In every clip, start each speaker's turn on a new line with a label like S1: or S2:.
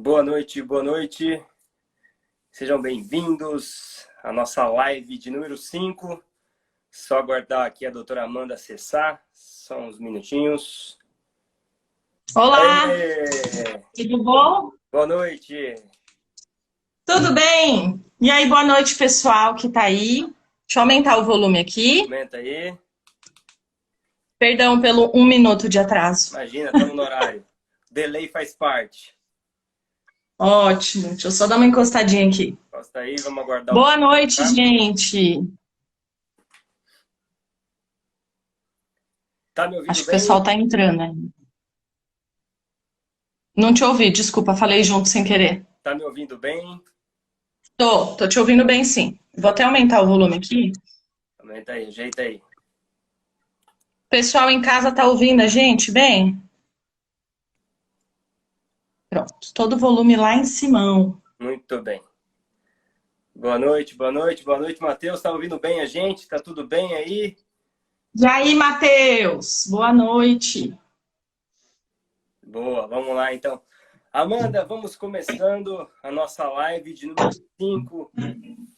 S1: Boa noite, boa noite. Sejam bem-vindos à nossa live de número 5. Só aguardar aqui a doutora Amanda acessar. Só uns minutinhos.
S2: Olá,
S1: Aê!
S2: tudo bom?
S1: Boa noite.
S2: Tudo bem? E aí, boa noite, pessoal que tá aí. Deixa eu aumentar o volume aqui.
S1: Comenta aí.
S2: Perdão pelo 1 minuto de atraso.
S1: Imagina, estamos no horário. Delay faz parte.
S2: Ótimo, deixa eu só dar uma encostadinha aqui.
S1: Costa aí, vamos aguardar o
S2: Boa
S1: pessoal,
S2: noite,
S1: tá?
S2: gente.
S1: Tá me
S2: Acho
S1: ouvindo
S2: que o pessoal
S1: bem?
S2: tá entrando aí. Não te ouvi, desculpa, falei junto sem querer.
S1: Tá me ouvindo bem?
S2: Tô te ouvindo bem, sim. Vou até aumentar o volume aqui.
S1: Comenta aí, ajeita aí.
S2: O pessoal em casa tá ouvindo a gente bem? Pronto, todo o volume lá em cima.
S1: Muito bem. Boa noite, boa noite, boa noite, Matheus. Tá ouvindo bem a gente? Tá tudo bem aí?
S2: E aí, Matheus? Boa noite.
S1: Boa, vamos lá então. Amanda, vamos começando a nossa live de número 5.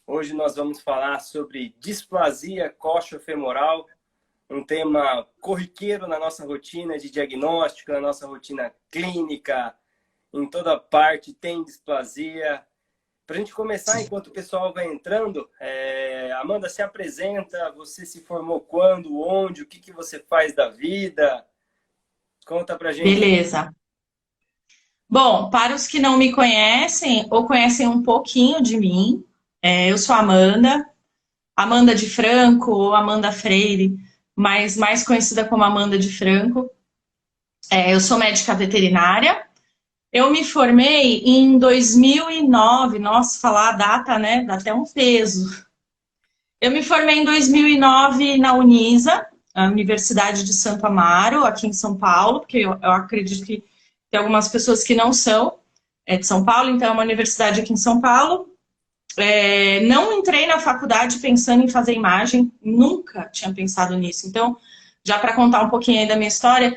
S1: Hoje nós vamos falar sobre displasia coxofemoral, um tema corriqueiro na nossa rotina de diagnóstico, na nossa rotina clínica. Em toda parte tem displasia. Para a gente começar, enquanto o pessoal vai entrando, Amanda, se apresenta, você se formou quando, onde, o que você faz da vida? Conta pra gente.
S2: Beleza. Bom, para os que não me conhecem ou conhecem um pouquinho de mim, eu sou Amanda, Amanda de Franco ou Amanda Freire, mas mais conhecida como Amanda de Franco. Eu sou médica veterinária. Eu me formei em 2009. Nossa, falar a data, né? Dá até um peso. Eu me formei em 2009 na Unisa, a Universidade de Santo Amaro, aqui em São Paulo, porque eu acredito que tem algumas pessoas que não são de São Paulo, então é uma universidade aqui em São Paulo. Não entrei na faculdade pensando em fazer imagem, nunca tinha pensado nisso. Então, já para contar um pouquinho aí da minha história,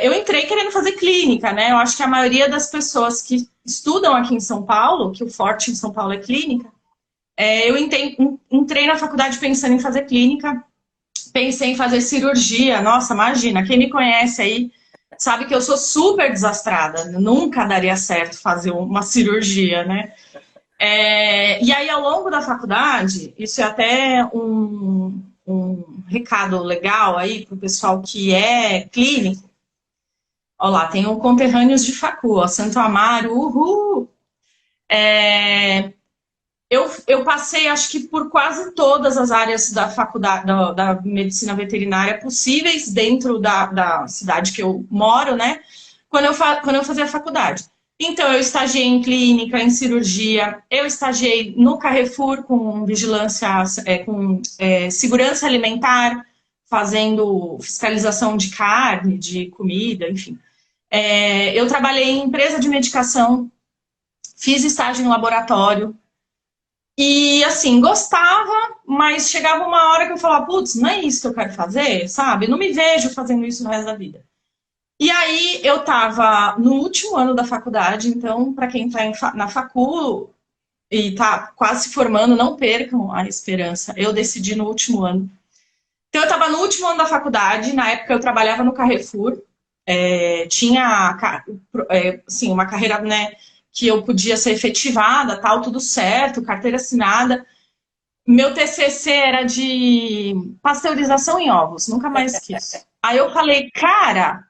S2: eu entrei querendo fazer clínica, né? Eu acho que a maioria das pessoas que estudam aqui em São Paulo, que o forte em São Paulo é clínica, eu entrei na faculdade pensando em fazer clínica, pensei em fazer cirurgia. Nossa, imagina, quem me conhece aí sabe que eu sou super desastrada, nunca daria certo fazer uma cirurgia, né? E aí, ao longo da faculdade, isso é até um recado legal aí para o pessoal que é clínico. Olha lá, tem um conterrâneos de facu, ó, Santo Amaro, uhul! Eu passei, acho que, por quase todas as áreas da faculdade, da medicina veterinária possíveis dentro da cidade que eu moro, né? Quando eu fazia faculdade. Então, eu estagiei em clínica, em cirurgia, eu estagiei no Carrefour com vigilância, com segurança alimentar, fazendo fiscalização de carne, de comida, enfim. Eu trabalhei em empresa de medicação, fiz estágio em laboratório, e, assim, gostava, mas chegava uma hora que eu falava, putz, não é isso que eu quero fazer, sabe? Não me vejo fazendo isso no resto da vida. E aí, eu estava no último ano da faculdade, então, para quem está na facul e está quase se formando, não percam a esperança. Eu decidi no último ano. Então, eu estava no último ano da faculdade, na época eu trabalhava no Carrefour, tinha, assim, uma carreira, né, que eu podia ser efetivada, tal, tudo certo, carteira assinada. Meu TCC era de pasteurização em ovos, nunca mais esqueço. Aí eu falei, cara,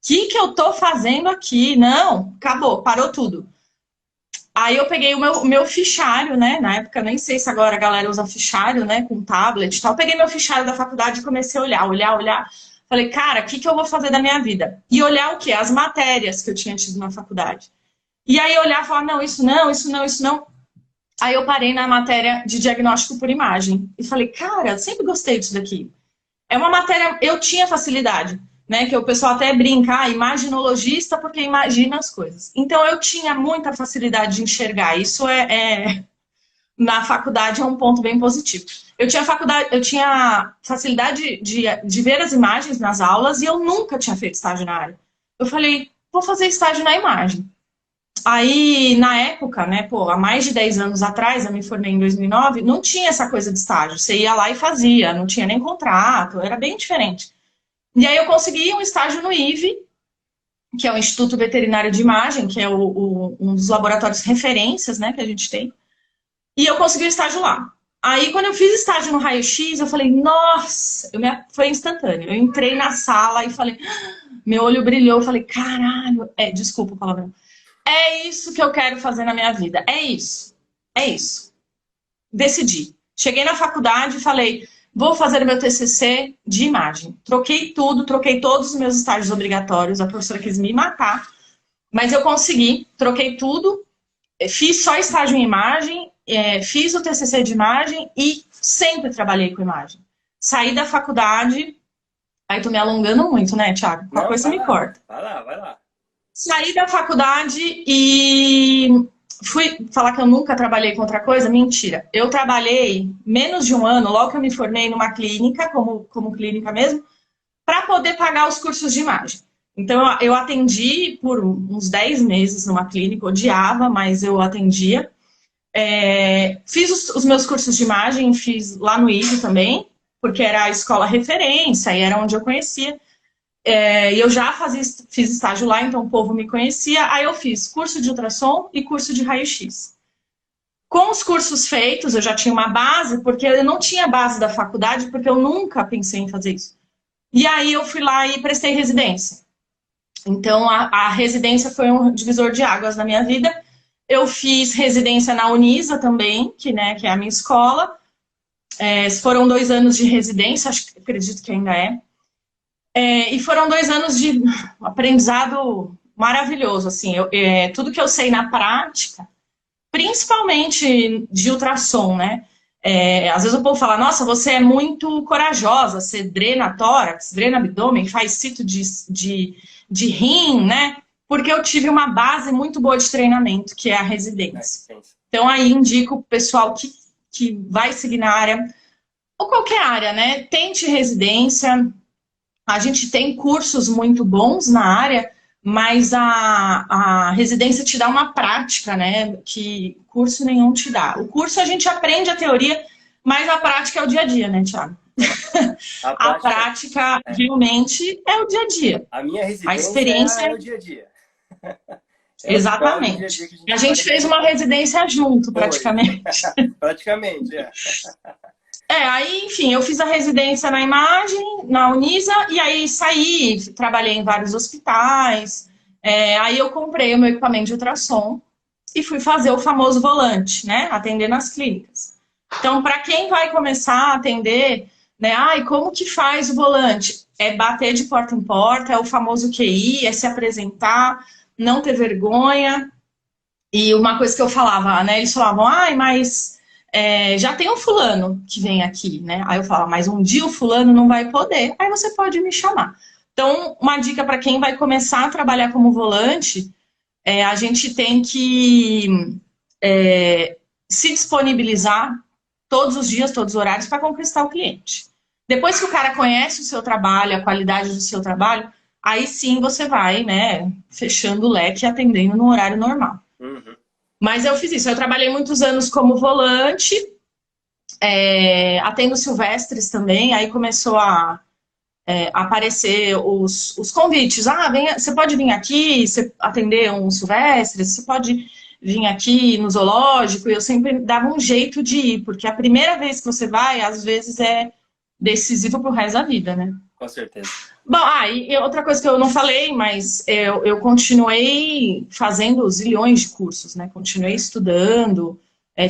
S2: o que eu tô fazendo aqui? Não, acabou, parou tudo. Aí eu peguei o meu fichário, né? Na época, nem sei se agora a galera usa fichário, né? Com tablet e tal. Eu peguei meu fichário da faculdade e comecei a olhar. Falei, cara, o que eu vou fazer da minha vida? E olhar o quê? As matérias que eu tinha tido na faculdade. E aí olhar e falar, não, isso não, isso não, isso não. Aí eu parei na matéria de diagnóstico por imagem. E falei, cara, eu sempre gostei disso daqui. É uma matéria, eu tinha facilidade, né? Que o pessoal até brinca, imaginologista, porque imagina as coisas. Então eu tinha muita facilidade de enxergar. Isso na faculdade é um ponto bem positivo. Eu tinha facilidade de ver as imagens nas aulas e eu nunca tinha feito estágio na área. Eu falei, vou fazer estágio na imagem. Aí, na época, né, pô, há mais de 10 anos atrás, eu me formei em 2009, não tinha essa coisa de estágio. Você ia lá e fazia, não tinha nem contrato, era bem diferente. E aí eu consegui um estágio no IVE, que é o Instituto Veterinário de Imagem, que é um dos laboratórios referências, né, que a gente tem. E eu consegui o estágio lá. Aí, quando eu fiz estágio no raio-x, eu falei, nossa, foi instantâneo. Eu entrei na sala e falei, meu olho brilhou, eu falei, caralho, desculpa o palavrão. É isso que eu quero fazer na minha vida. É isso. É isso. Decidi. Cheguei na faculdade e falei, vou fazer meu TCC de imagem. Troquei tudo, troquei todos os meus estágios obrigatórios. A professora quis me matar, mas eu consegui. Troquei tudo. Fiz só estágio em imagem, fiz o TCC de imagem e sempre trabalhei com imagem. Saí da faculdade... Aí tô me alongando muito, né, Thiago? Qualquer coisa você me corta.
S1: Vai lá, vai lá.
S2: Saí da faculdade e fui falar que eu nunca trabalhei com outra coisa? Mentira. Eu trabalhei menos de um ano, logo que eu me formei numa clínica, como clínica mesmo, para poder pagar os cursos de imagem. Então, eu atendi por uns 10 meses numa clínica, odiava, mas eu atendia. Fiz os meus cursos de imagem, fiz lá no ISE também, porque era a escola referência e era onde eu conhecia. E eu já fiz estágio lá, então o povo me conhecia. Aí eu fiz curso de ultrassom e curso de raio-x. Com os cursos feitos, eu já tinha uma base, porque eu não tinha base da faculdade, porque eu nunca pensei em fazer isso. E aí eu fui lá e prestei residência. Então a residência foi um divisor de águas na minha vida. Eu fiz residência na Unisa também, que é a minha escola. Foram 2 anos de residência, acredito que ainda é. E foram 2 anos de aprendizado maravilhoso, assim. Tudo que eu sei na prática, principalmente de ultrassom, né? Às vezes o povo fala, nossa, você é muito corajosa, você drena tórax, drena abdômen, faz cito de rim, né? Porque eu tive uma base muito boa de treinamento, que é a residência. Então aí indico o pessoal que vai seguir na área, ou qualquer área, né? Tente residência. A gente tem cursos muito bons na área, mas a residência te dá uma prática, né? Que curso nenhum te dá. O curso a gente aprende a teoria, mas a prática é o dia a dia, né, Thiago? A prática realmente é o dia a dia.
S1: A minha residência
S2: a experiência
S1: é o dia a dia.
S2: Exatamente. A gente fez uma residência junto, praticamente.
S1: Praticamente,
S2: Aí, enfim, eu fiz a residência na imagem, na Unisa, e aí saí, trabalhei em vários hospitais. Aí eu comprei o meu equipamento de ultrassom e fui fazer o famoso volante, né? Atender nas clínicas. Então, para quem vai começar a atender, né? E como que faz o volante? É bater de porta em porta, é o famoso QI, é se apresentar, não ter vergonha. E uma coisa que eu falava, né? Eles falavam, mas já tem um fulano que vem aqui, né? Aí eu falava, mas um dia o fulano não vai poder, aí você pode me chamar. Então, uma dica para quem vai começar a trabalhar como volante, a gente tem que se disponibilizar todos os dias, todos os horários, para conquistar o cliente. Depois que o cara conhece o seu trabalho, a qualidade do seu trabalho, aí sim você vai, né, fechando o leque e atendendo no horário normal.
S1: Uhum.
S2: Mas eu fiz isso. Eu trabalhei muitos anos como volante, atendo silvestres também, aí começou a aparecer os convites. Você pode vir aqui, atender um silvestre, você pode vir aqui no zoológico, e eu sempre dava um jeito de ir, porque a primeira vez que você vai, às vezes é decisivo pro resto da vida, né?
S1: Com certeza.
S2: Bom, e outra coisa que eu não falei, mas eu continuei fazendo zilhões de cursos, né? Continuei estudando,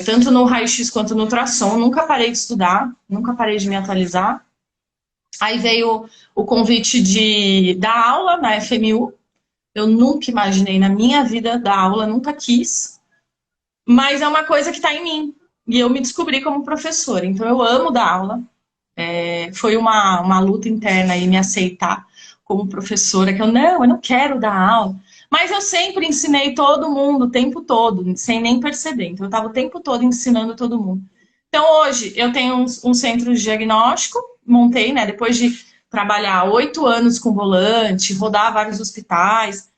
S2: tanto no raio-x quanto no ultrassom, nunca parei de estudar, nunca parei de me atualizar. Aí veio o convite de dar aula na FMU. Eu nunca imaginei na minha vida dar aula, nunca quis. Mas é uma coisa que está em mim. E eu me descobri como professora. Então eu amo dar aula. Foi uma luta interna aí me aceitar como professora, que eu não quero dar aula. Mas eu sempre ensinei todo mundo, o tempo todo, sem nem perceber. Então eu estava o tempo todo ensinando todo mundo. Então hoje eu tenho um centro de diagnóstico, montei, né, depois de trabalhar 8 anos com volante, rodar vários hospitais.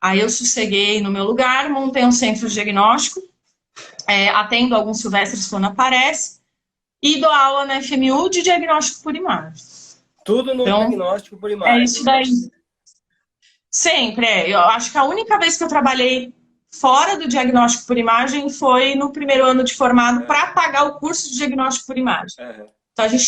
S2: Aí eu sosseguei no meu lugar, montei um centro de diagnóstico, atendo alguns silvestres quando aparece, e dou aula na FMU de diagnóstico por imagem.
S1: Tudo no
S2: Então,
S1: diagnóstico por
S2: é
S1: imagem,
S2: isso
S1: né?
S2: daí. Sempre, Eu acho que a única vez que eu trabalhei fora do diagnóstico por imagem foi no primeiro ano de formado para pagar o curso de diagnóstico por imagem.
S1: Uhum.
S2: Então a gente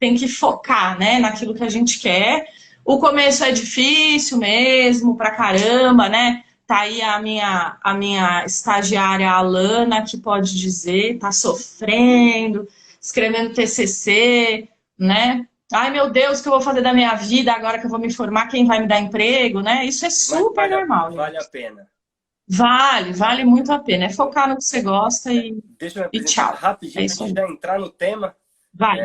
S2: tem que focar, né, naquilo que a gente quer. O começo é difícil mesmo, pra caramba, né? Tá aí a minha estagiária Alana, que pode dizer, tá sofrendo, escrevendo TCC, né? Ai, meu Deus, o que eu vou fazer da minha vida agora que eu vou me formar? Quem vai me dar emprego, né? Isso é
S1: Mas
S2: super normal,
S1: vale a
S2: gente.
S1: pena.
S2: Vale muito a pena. É focar no que você gosta
S1: Deixa eu me
S2: e
S1: apresentar
S2: tchau. É
S1: rapidinho para a
S2: isso
S1: gente
S2: aí.
S1: já entrar no tema.
S2: Vai.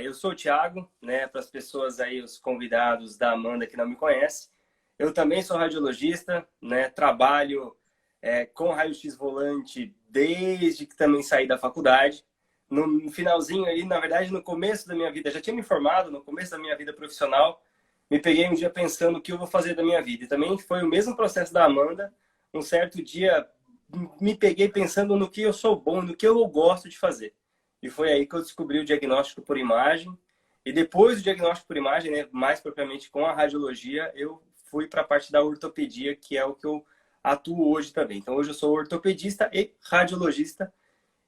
S1: Eu sou o Thiago, né? Para as pessoas aí, os convidados da Amanda que não me conhecem. Eu também sou radiologista, né? Trabalho com raio-x volante desde que também saí da faculdade. No finalzinho aí, na verdade, no começo da minha vida, já tinha me formado, no começo da minha vida profissional, me peguei um dia pensando o que eu vou fazer da minha vida. E também foi o mesmo processo da Amanda. Um certo dia, me peguei pensando no que eu sou bom, no que eu gosto de fazer. E foi aí que eu descobri o diagnóstico por imagem. E depois do diagnóstico por imagem, né, mais propriamente com a radiologia, eu fui para a parte da ortopedia, que é o que eu atuo hoje também. Então, hoje eu sou ortopedista e radiologista.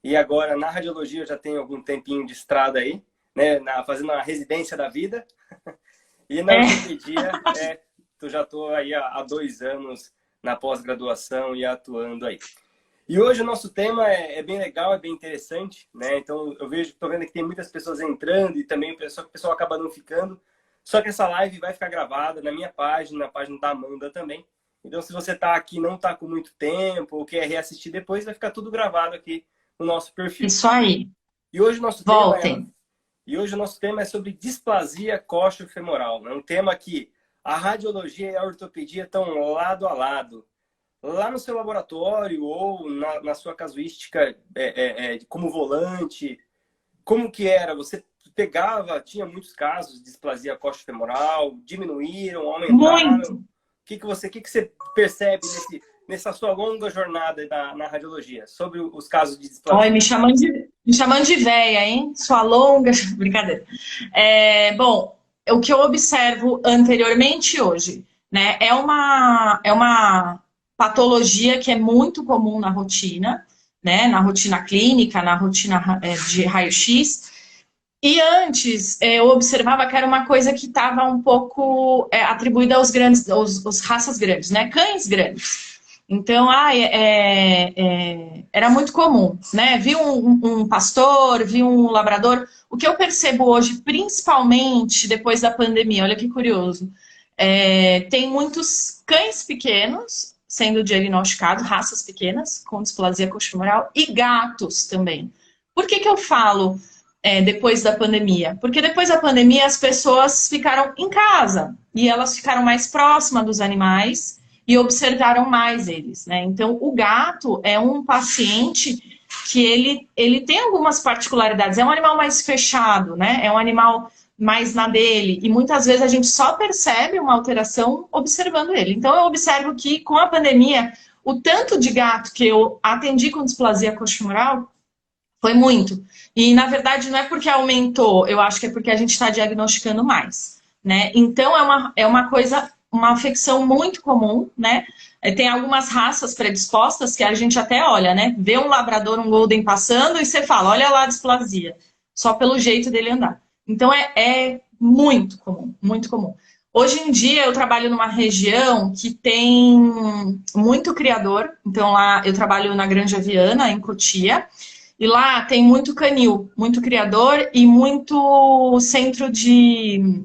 S1: E agora, na radiologia, eu já tenho algum tempinho de estrada aí, né, fazendo a residência da vida. E na ortopedia, eu já estou aí há 2 anos na pós-graduação e atuando aí. E hoje o nosso tema é bem legal, é bem interessante, né? Então eu estou vendo que tem muitas pessoas entrando e também o pessoal acaba não ficando. Só que essa live vai ficar gravada na minha página, na página da Amanda também. Então se você está aqui e não está com muito tempo ou quer reassistir depois, vai ficar tudo gravado aqui no nosso perfil.
S2: Isso aí.
S1: E hoje o nosso
S2: Voltem.
S1: tema é sobre displasia coxo-femoral, né? Um tema que a radiologia e a ortopedia estão lado a lado. Lá no seu laboratório ou na sua casuística como volante, como que era? Você pegava, tinha muitos casos de displasia coxo-femoral, diminuíram, aumentaram?
S2: Muito.
S1: O que você percebe nessa sua longa jornada na radiologia sobre os casos de
S2: Olha,
S1: displasia?
S2: me chamando de véia, hein? Sua longa. Brincadeira. Bom, o que eu observo anteriormente e hoje, né? É uma patologia que é muito comum na rotina, né? Na rotina clínica, na rotina de raio-x. E antes eu observava que era uma coisa que estava um pouco atribuída aos grandes, aos raças grandes, né? Cães grandes. Então, era muito comum, né? Vi um pastor, vi um labrador. O que eu percebo hoje, principalmente depois da pandemia, olha que curioso, tem muitos cães pequenos sendo diagnosticados, raças pequenas, com displasia coxofemoral, e gatos também. Por que eu falo depois da pandemia? Porque depois da pandemia as pessoas ficaram em casa e elas ficaram mais próximas dos animais e observaram mais eles, né? Então, o gato é um paciente que ele tem algumas particularidades. É um animal mais fechado, né? É um animal mais na dele. E muitas vezes a gente só percebe uma alteração observando ele. Então, eu observo que com a pandemia, o tanto de gato que eu atendi com displasia coxofemoral foi muito. E, na verdade, não é porque aumentou, eu acho que é porque a gente está diagnosticando mais, né? Então, é uma coisa, uma afecção muito comum, né? Tem algumas raças predispostas que a gente até olha, né? Vê um labrador, um golden passando e você fala, olha lá a displasia, só pelo jeito dele andar. Então, é muito comum, muito comum. Hoje em dia, eu trabalho numa região que tem muito criador. Então, lá eu trabalho na Granja Viana, em Cotia, e lá tem muito canil, muito criador e muito centro de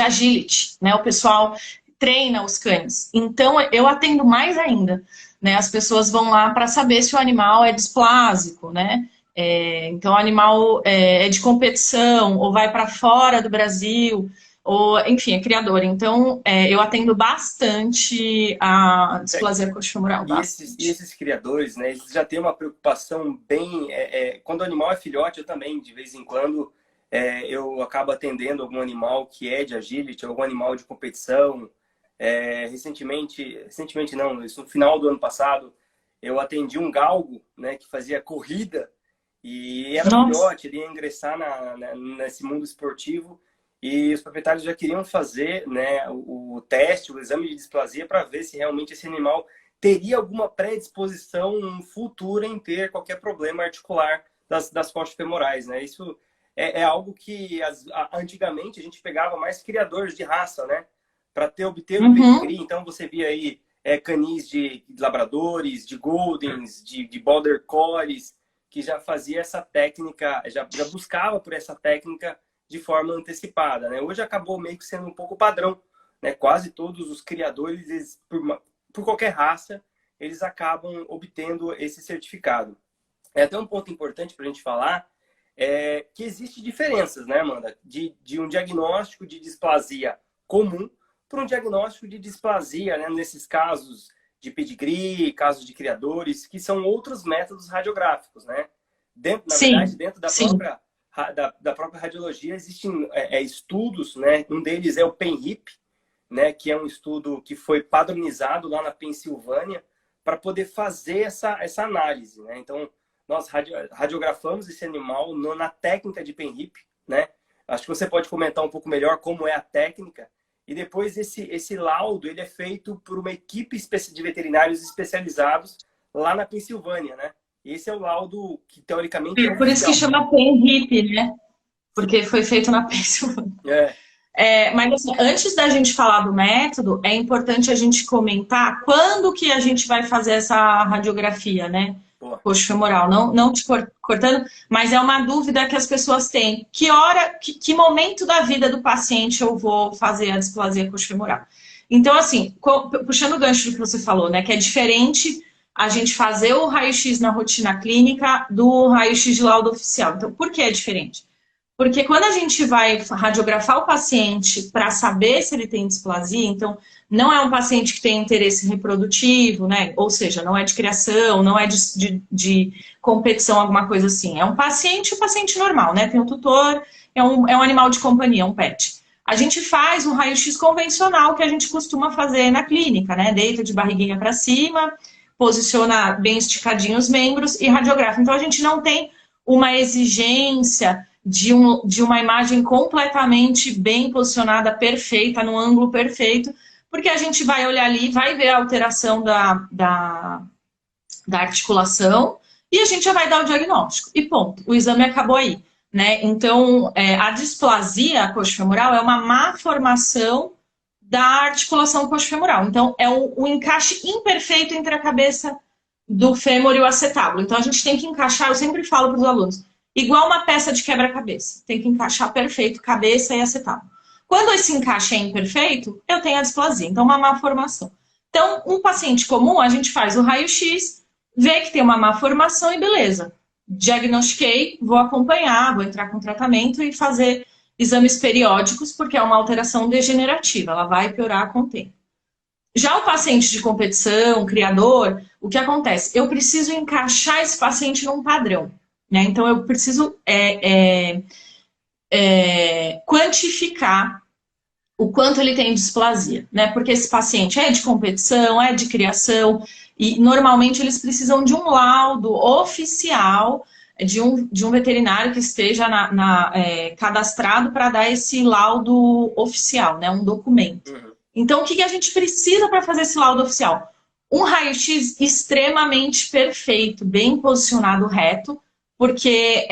S2: agility, né? O pessoal treina os cães. Então, eu atendo mais ainda, né? As pessoas vão lá para saber se o animal é displásico, né? Então, o animal é de competição ou vai para fora do Brasil, ou, enfim, é criador. Então, eu atendo bastante a displasia coxofemoral,
S1: E
S2: bastante.
S1: esses criadores, né, eles já têm uma preocupação bem... quando o animal é filhote, eu também, de vez em quando, eu acabo atendendo algum animal que é de agility, algum animal de competição. Recentemente não, isso no final do ano passado, eu atendi um galgo, né, que fazia corrida e era
S2: Nossa.
S1: filhote, ele ia ingressar nesse mundo esportivo e os proprietários já queriam fazer, né, o teste, o exame de displasia para ver se realmente esse animal teria alguma predisposição futura em ter qualquer problema articular das costas femorais, né? Isso é algo que antigamente a gente pegava mais criadores de raça, né? Para obter o pedigree. Então você via aí canis de labradores, de goldens, de border collies, que já fazia essa técnica, já buscava por essa técnica de forma antecipada, né? Hoje acabou meio que sendo um pouco padrão, né? Quase todos os criadores, eles, por qualquer raça, eles acabam obtendo esse certificado. É até um ponto importante para a gente falar, que existe diferenças, né, Amanda? De um diagnóstico de displasia comum para um diagnóstico de displasia, né, nesses casos de pedigree, casos de criadores, que são outros métodos radiográficos, né? Na verdade, dentro da própria radiologia existem estudos, né? Um deles é o PENHIP, né, que é um estudo que foi padronizado lá na Pensilvânia para poder fazer essa análise, né? Então, nós radiografamos esse animal na técnica de PENHIP, né? Acho que você pode comentar um pouco melhor como é a técnica. E depois esse laudo ele é feito por uma equipe de veterinários especializados lá na Pensilvânia, né? Esse é o laudo que, teoricamente, é
S2: por isso que chama PENHIP, né? Porque foi feito na Pensilvânia. Mas assim, antes da gente falar do método, é importante a gente comentar quando que a gente vai fazer essa radiografia, né? Coxo femoral. Não te cortando, mas é uma dúvida que as pessoas têm. Que momento da vida do paciente eu vou fazer a displasia coxo femoral? Então, assim, puxando o gancho do que você falou, né? Que é diferente a gente fazer o raio-x na rotina clínica do raio-x de laudo oficial. Então, por que é diferente? Porque quando a gente vai radiografar o paciente para saber se ele tem displasia, então não é um paciente que tem interesse reprodutivo, né? Ou seja, não é de criação, não é de competição, alguma coisa assim. É um paciente normal, né? Tem um tutor, é um animal de companhia, um pet. A gente faz um raio-x convencional que a gente costuma fazer na clínica, né? Deita de barriguinha para cima, posiciona bem esticadinho os membros e radiografa. Então a gente não tem uma exigência de uma imagem completamente bem posicionada, perfeita, no ângulo perfeito, porque a gente vai olhar ali, vai ver a alteração da articulação e a gente já vai dar o diagnóstico. E ponto, o exame acabou aí, né? Então, a displasia coxofemoral é uma má formação da articulação coxofemoral. Então, é o encaixe imperfeito entre a cabeça do fêmur e o acetábulo. Então, a gente tem que encaixar, eu sempre falo para os alunos, igual uma peça de quebra-cabeça. Tem que encaixar perfeito cabeça e acetábulo. Quando esse encaixe é imperfeito, eu tenho a displasia. Então, uma má formação. Então, um paciente comum, a gente faz o raio-x, vê que tem uma má formação e beleza. Diagnostiquei, vou acompanhar, vou entrar com tratamento e fazer exames periódicos, porque é uma alteração degenerativa. Ela vai piorar com o tempo. Já o paciente de competição, criador, o que acontece? Eu preciso encaixar esse paciente num padrão. Né? Então, eu preciso quantificar o quanto ele tem displasia, né? Porque esse paciente é de competição, é de criação, e normalmente eles precisam de um laudo oficial de um veterinário que esteja cadastrado para dar esse laudo oficial, né? Um documento. Então, o que a gente precisa para fazer esse laudo oficial? Um raio-x extremamente perfeito, bem posicionado reto, porque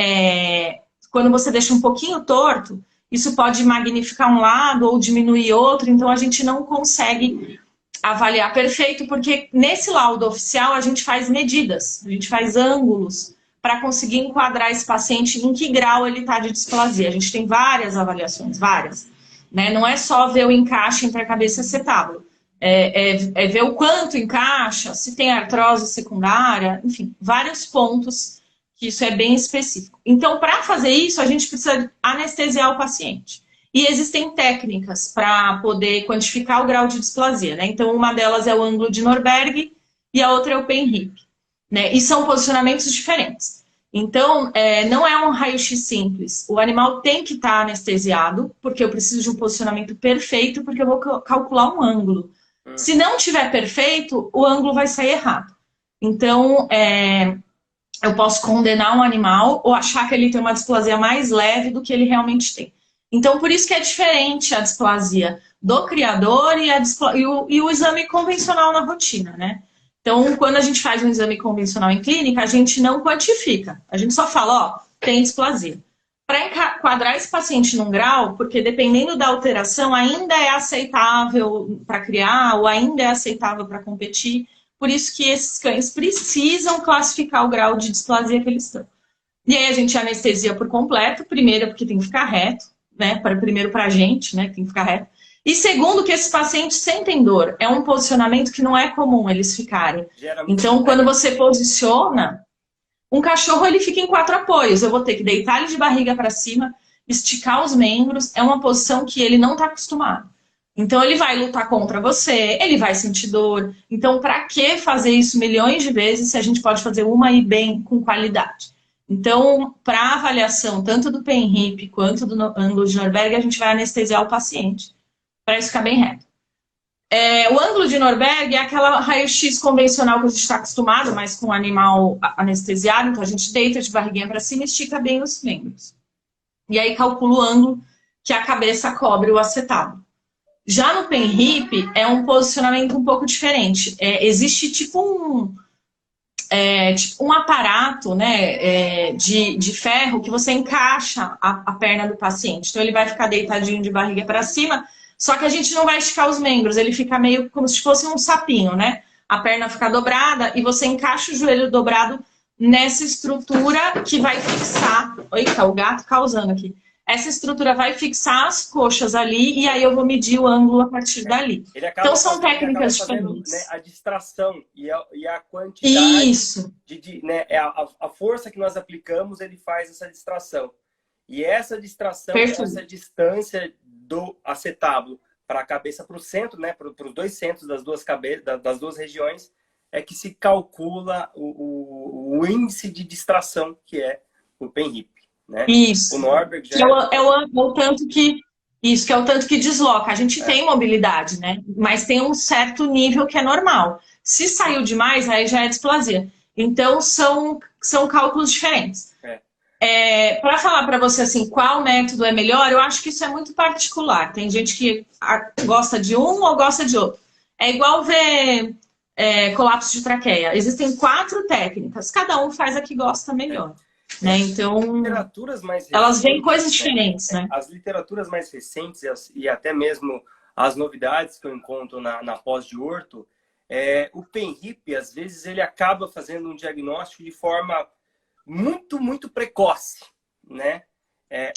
S2: quando você deixa um pouquinho torto, isso pode magnificar um lado ou diminuir outro, então a gente não consegue avaliar perfeito, porque nesse laudo oficial a gente faz medidas, a gente faz ângulos para conseguir enquadrar esse paciente em que grau ele está de displasia. A gente tem várias avaliações, várias. Né? Não é só ver o encaixe entre a cabeça e acetábulo. É ver o quanto encaixa, se tem artrose secundária, enfim, vários pontos que isso é bem específico. Então, para fazer isso, a gente precisa anestesiar o paciente. E existem técnicas para poder quantificar o grau de displasia, né? Então, uma delas é o ângulo de Norberg e a outra é o PENHIP, né? E são posicionamentos diferentes. Então, não é um raio-x simples. O animal tem que estar anestesiado, porque eu preciso de um posicionamento perfeito, porque eu vou calcular um ângulo. Se não tiver perfeito, o ângulo vai sair errado. Então, eu posso condenar um animal ou achar que ele tem uma displasia mais leve do que ele realmente tem. Então, por isso que é diferente a displasia do criador e o exame convencional na rotina, né? Então, quando a gente faz um exame convencional em clínica, a gente não quantifica. A gente só fala, ó, tem displasia. Para enquadrar esse paciente num grau, porque dependendo da alteração, ainda é aceitável para criar ou ainda é aceitável para competir. Por isso que esses cães precisam classificar o grau de displasia que eles estão. E aí a gente anestesia por completo. Primeiro, porque tem que ficar reto, né? Primeiro para a gente, né? Tem que ficar reto. E segundo, que esses pacientes sentem dor. É um posicionamento que não é comum eles ficarem. Então, quando você posiciona, um cachorro ele fica em 4 apoios. Eu vou ter que deitar ele de barriga para cima, esticar os membros. É uma posição que ele não está acostumado. Então, ele vai lutar contra você, ele vai sentir dor. Então, para que fazer isso milhões de vezes se a gente pode fazer uma e bem com qualidade? Então, para avaliação tanto do PENRIP quanto do ângulo de Norberg, a gente vai anestesiar o paciente para isso ficar bem reto. O ângulo de Norberg é aquela raio-x convencional que a gente está acostumado, mas com o animal anestesiado. Então, a gente deita de barriguinha para cima e estica bem os membros. E aí calcula o ângulo que a cabeça cobre o acetábulo. Já no PENRIP, é um posicionamento um pouco diferente. Existe tipo um aparato, né, de ferro que você encaixa a perna do paciente. Então, ele vai ficar deitadinho de barriga para cima, só que a gente não vai esticar os membros, ele fica meio como se fosse um sapinho, né? A perna fica dobrada e você encaixa o joelho dobrado nessa estrutura que vai fixar... Eita, o gato causando aqui. Essa estrutura vai fixar as coxas ali e aí eu vou medir o ângulo a partir dali. Então, são técnicas diferentes.
S1: Né, a distração e a quantidade...
S2: Isso.
S1: Né, a força que nós aplicamos, ele faz essa distração. E essa distração, essa distância do acetábulo para a cabeça, para o centro, né, para os dois centros das duas regiões, é que se calcula o índice de distração, que é o PENRIP. Né?
S2: Isso.
S1: O Norberg já
S2: o tanto que... Isso, que é o tanto que desloca. A gente tem mobilidade, né? Mas tem um certo nível que é normal. Se saiu demais, aí já é displasia. Então, são cálculos diferentes. Para falar para você assim, qual método é melhor, eu acho que isso é muito particular. Tem gente que gosta de um ou gosta de outro. É igual ver colapso de traqueia. Existem 4 técnicas, cada um faz a que gosta melhor. Né? Então, elas veem coisas diferentes. Né?
S1: As literaturas mais recentes e até mesmo as novidades que eu encontro na pós de orto, o PENRIP, às vezes, ele acaba fazendo um diagnóstico de forma muito, muito precoce, né?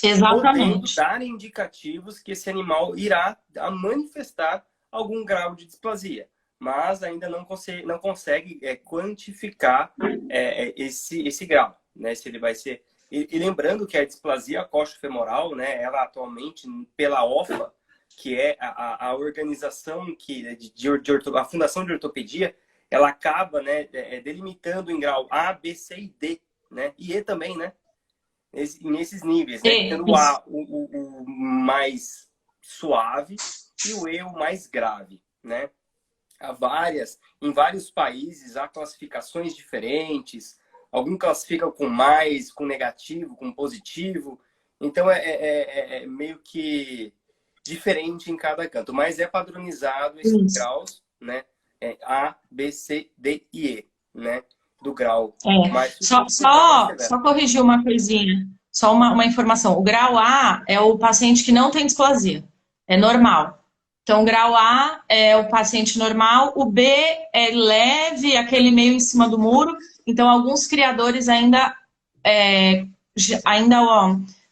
S2: Exatamente.
S1: Podendo dar indicativos que esse animal irá manifestar algum grau de displasia, mas ainda não consegue quantificar esse grau, né? Se ele vai ser... E lembrando que a displasia coxofemoral, né? Ela atualmente, pela OFA, que é a organização a Fundação de Ortopedia, ela acaba, né, delimitando em grau A, B, C e D, né? E E também, né? Nesses níveis, né? Tendo o A o mais suave e o E o mais grave, né? Em vários países há classificações diferentes. Alguns classificam com mais, com negativo, com positivo. Então é meio que diferente em cada canto, mas é padronizado esses graus, né? A, B, C, D e E, né? Do grau. Mais
S2: só corrigir uma coisinha, só uma informação. O grau A é o paciente que não tem displasia, é normal. Então, o grau A é o paciente normal, o B é leve, aquele meio em cima do muro. Então, alguns criadores ainda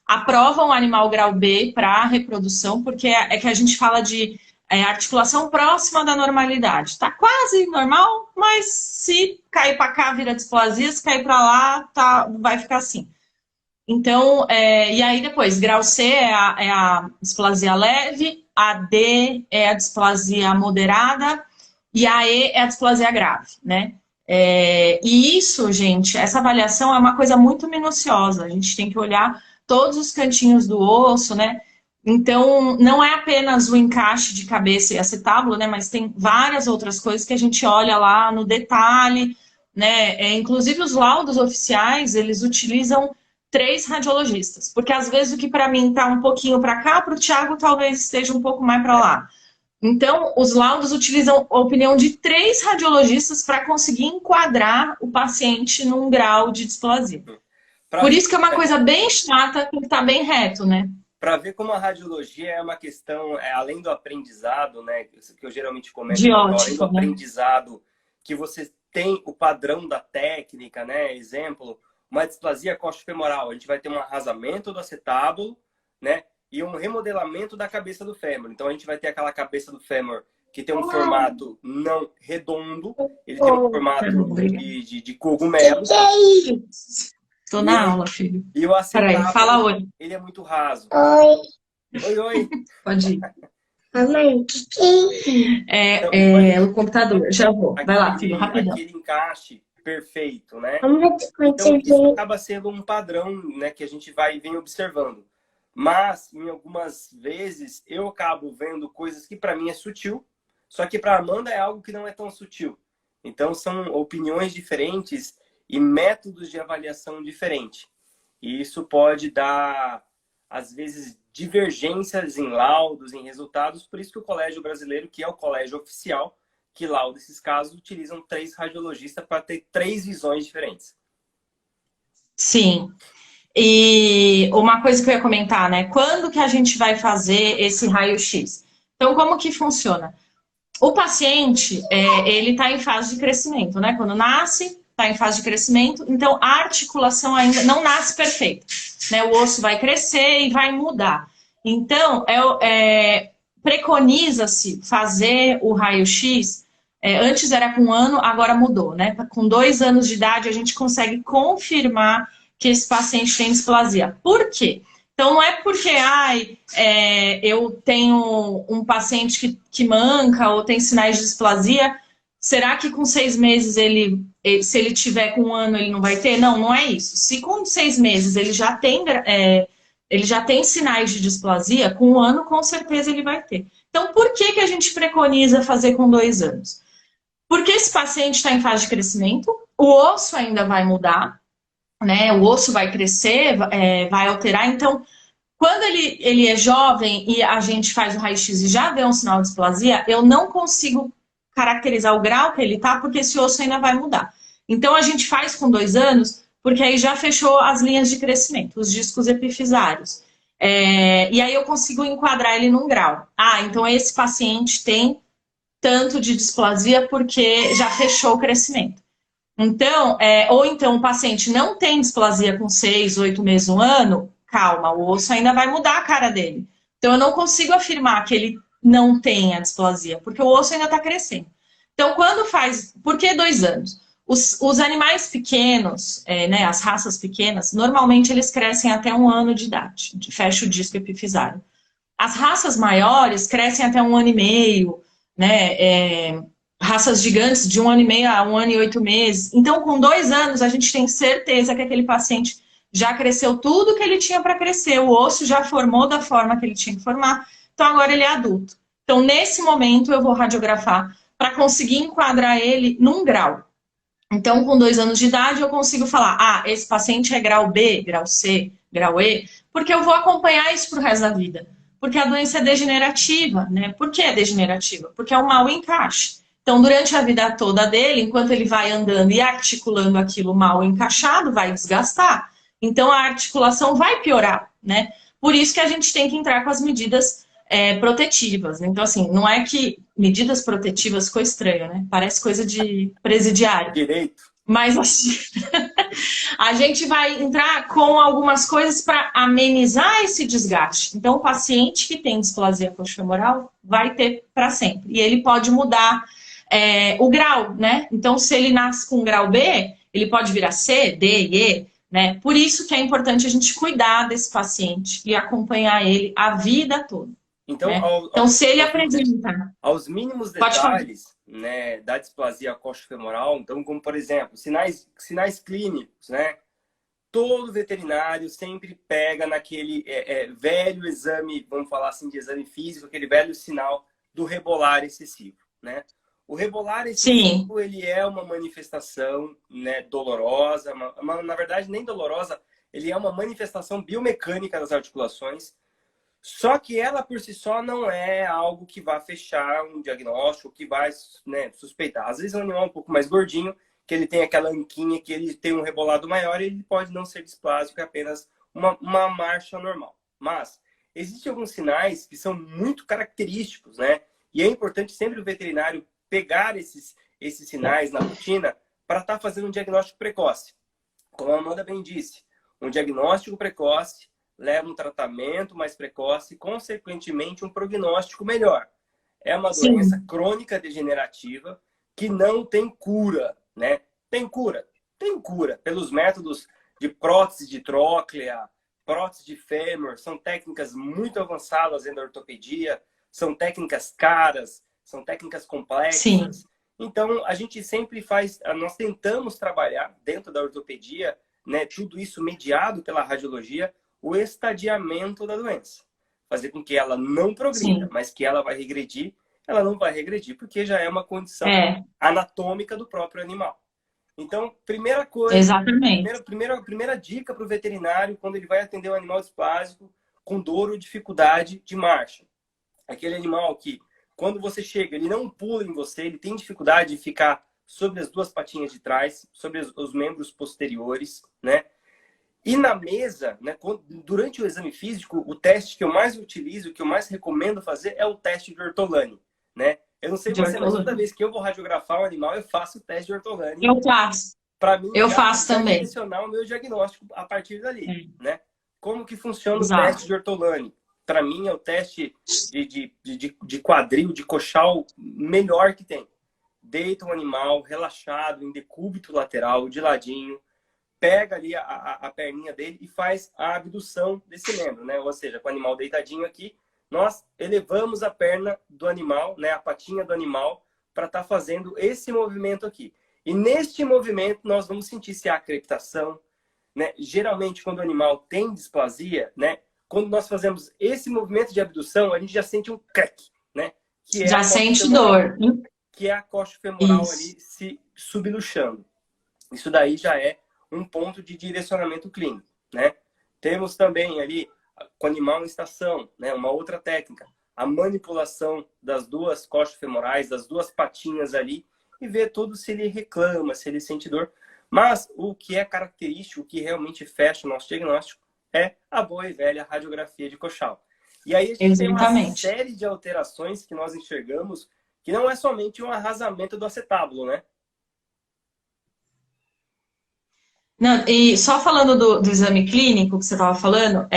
S2: aprovam o animal grau B para reprodução, porque é que a gente fala de articulação próxima da normalidade. Está quase normal, mas se cair para cá vira displasia, se cair para lá vai ficar assim. Então, e aí depois, grau C é a displasia leve, a D é a displasia moderada e a E é a displasia grave, né? E isso, gente, essa avaliação é uma coisa muito minuciosa. A gente tem que olhar todos os cantinhos do osso, né? Então, não é apenas o encaixe de cabeça e acetábulo, né? Mas tem várias outras coisas que a gente olha lá no detalhe, né? Inclusive, os laudos oficiais, eles utilizam 3 radiologistas. Porque, às vezes, o que para mim está um pouquinho para cá, para o Thiago talvez esteja um pouco mais para lá. Então, os laudos utilizam a opinião de 3 radiologistas para conseguir enquadrar o paciente num grau de displasia. Por isso que é uma coisa bem chata, tem que estar bem reto, né?
S1: Para ver como a radiologia é uma questão, além do aprendizado, né, que eu geralmente comento,
S2: De
S1: além do
S2: ótica, né?
S1: aprendizado, que você tem o padrão da técnica, né? Exemplo, uma displasia coxofemoral, a gente vai ter um arrasamento do acetábulo, né? E um remodelamento da cabeça do fêmur. Então a gente vai ter aquela cabeça do fêmur que tem um formato não redondo, ele tem um formato de cogumelo.
S2: Tô na aula, filho.
S1: E o acetábulo,
S2: peraí, fala oi.
S1: Ele é muito raso.
S3: Oi.
S1: Oi, oi.
S2: Pode ir.
S3: Mamãe, que
S2: É o computador. Já vou. Vai lá, filho, rapidão.
S1: Aquele encaixe perfeito, né?
S3: é?
S1: Então, isso acaba sendo um padrão, né, que a gente vem observando. Mas, em algumas vezes, eu acabo vendo coisas que para mim é sutil, só que para Amanda é algo que não é tão sutil. Então, são opiniões diferentes e métodos de avaliação diferentes. E isso pode dar, às vezes, divergências em laudos, em resultados. Por isso que o Colégio Brasileiro, que é o colégio oficial, que lauda esses casos, utilizam 3 radiologistas para ter 3 visões diferentes.
S2: Sim. E uma coisa que eu ia comentar, né? Quando que a gente vai fazer esse raio-x? Então, como que funciona? O paciente, ele está em fase de crescimento, né? Quando nasce, está em fase de crescimento, então a articulação ainda não nasce perfeita, né? O osso vai crescer e vai mudar. Então, preconiza-se fazer o raio-x, antes era com 1 ano, agora mudou, né? Com 2 anos de idade, a gente consegue confirmar que esse paciente tem displasia. Por quê? Então, não é porque eu tenho um paciente que manca ou tem sinais de displasia, será que com 6 meses se ele tiver com 1 ano, ele não vai ter? Não, não é isso. Se com 6 meses ele já tem sinais de displasia, com 1 ano, com certeza ele vai ter. Então, por que a gente preconiza fazer com 2 anos? Porque esse paciente está em fase de crescimento, o osso ainda vai mudar, né? O osso vai crescer, vai alterar. Então, quando ele é jovem e a gente faz o raio-x e já vê um sinal de displasia, eu não consigo caracterizar o grau que ele está, porque esse osso ainda vai mudar. Então, a gente faz com 2 anos, porque aí já fechou as linhas de crescimento, os discos epifisários. E aí eu consigo enquadrar ele num grau. Então esse paciente tem tanto de displasia porque já fechou o crescimento. Então, ou então o paciente não tem displasia com 6, 8 meses, 1 ano, calma, o osso ainda vai mudar a cara dele. Então, eu não consigo afirmar que ele não tem a displasia, porque o osso ainda está crescendo. Então, por que 2 anos? Os animais pequenos, né, as raças pequenas, normalmente eles crescem até 1 ano de idade, fecha o disco epifisário. As raças maiores crescem até 1 ano e meio, né, raças gigantes de 1 ano e meio a 1 ano e 8 meses. Então, com 2 anos, a gente tem certeza que aquele paciente já cresceu tudo que ele tinha para crescer, o osso já formou da forma que ele tinha que formar, então agora ele é adulto. Então, nesse momento, eu vou radiografar para conseguir enquadrar ele num grau. Então, com 2 anos de idade, eu consigo falar, esse paciente é grau B, grau C, grau E, porque eu vou acompanhar isso para o resto da vida. Porque a doença é degenerativa, né? Por que é degenerativa? Porque é um mau encaixe. Então, durante a vida toda dele, enquanto ele vai andando e articulando aquilo mal encaixado, vai desgastar. Então, a articulação vai piorar, né? Por isso que a gente tem que entrar com as medidas protetivas. Então, assim, não é que medidas protetivas ficou estranho, né? Parece coisa de presidiário.
S1: Direito.
S2: Mas assim, a gente vai entrar com algumas coisas para amenizar esse desgaste. Então, o paciente que tem displasia coxofemoral vai ter para sempre. E ele pode mudar o grau, né? Então, se ele nasce com grau B, ele pode virar C, D, E, né? Por isso que é importante a gente cuidar desse paciente e acompanhar ele a vida toda.
S1: Então,
S2: né? Então se ele apresenta...
S1: Aos mínimos detalhes, né, da displasia coxofemoral, então, como por exemplo, sinais clínicos, né? todo veterinário sempre pega naquele velho exame, vamos falar assim, de exame físico, aquele velho sinal do rebolar excessivo, né? O rebolar excessivo, ele é uma manifestação, né, dolorosa, na verdade nem dolorosa, ele é uma manifestação biomecânica das articulações, só que ela por si só não é algo que vai fechar um diagnóstico, que vai, né, suspeitar. Às vezes é um animal um pouco mais gordinho, que ele tem aquela anquinha, que ele tem um rebolado maior, e ele pode não ser displásico, é apenas uma marcha normal. Mas existem alguns sinais que são muito característicos, né? E é importante sempre o veterinário pegar esses sinais na rotina para estar fazendo um diagnóstico precoce. Como a Amanda bem disse, um diagnóstico precoce leva um tratamento mais precoce e, consequentemente, um prognóstico melhor. É uma doença crônica degenerativa que não tem cura, né? Tem cura? Tem cura. Pelos métodos de prótese de tróclea, prótese de fêmur, são técnicas muito avançadas dentro da ortopedia, são técnicas caras, são técnicas complexas. Sim. Então, a gente sempre nós tentamos trabalhar dentro da ortopedia, né, tudo isso mediado pela radiologia, o estadiamento da doença. Fazer com que ela não progrida, mas que ela vai regredir, ela não vai regredir, porque já é uma condição anatômica do próprio animal. Então, primeira coisa, primeira dica para o veterinário quando ele vai atender um animal displásico com dor ou dificuldade de marcha. Aquele animal que, quando você chega, ele não pula em você, ele tem dificuldade de ficar sobre as duas patinhas de trás, sobre os membros posteriores, né? E na mesa, né, durante o exame físico, o teste que eu mais utilizo, que eu mais recomendo fazer é o teste de Ortolani, né? Eu não sei você, mas toda vez que eu vou radiografar um animal, eu faço o teste de Ortolani.
S2: Eu faço.
S1: Para mim,
S2: eu faço também.
S1: Direcionar o meu diagnóstico a partir dali, né? Como que funciona o teste de Ortolani? Para mim, é o teste de quadril, de coxal melhor que tem. Deita um animal relaxado, em decúbito lateral, de ladinho, pega ali a perninha dele e faz a abdução desse membro, né? Ou seja, com o animal deitadinho aqui, nós elevamos a perna do animal, né? A patinha do animal, para estar fazendo esse movimento aqui. E neste movimento, nós vamos sentir se há crepitação, né? Geralmente, quando o animal tem displasia, né? Quando nós fazemos esse movimento de abdução, a gente já sente um crack, né? Que
S2: já sente dor.
S1: Que é a coxa femoral ali se subluxando. Isso daí já é um ponto de direcionamento clínico, né? Temos também ali, com o animal em estação, né? Uma outra técnica, a manipulação das duas coxas femorais, das duas patinhas ali, e ver tudo se ele reclama, se ele sente dor. Mas o que é característico, o que realmente fecha o nosso diagnóstico, é a boa e velha radiografia de coxal. E aí a gente tem uma série de alterações que nós enxergamos, que não é somente um arrasamento do acetábulo, né?
S2: Não, e só falando do exame clínico que você estava falando,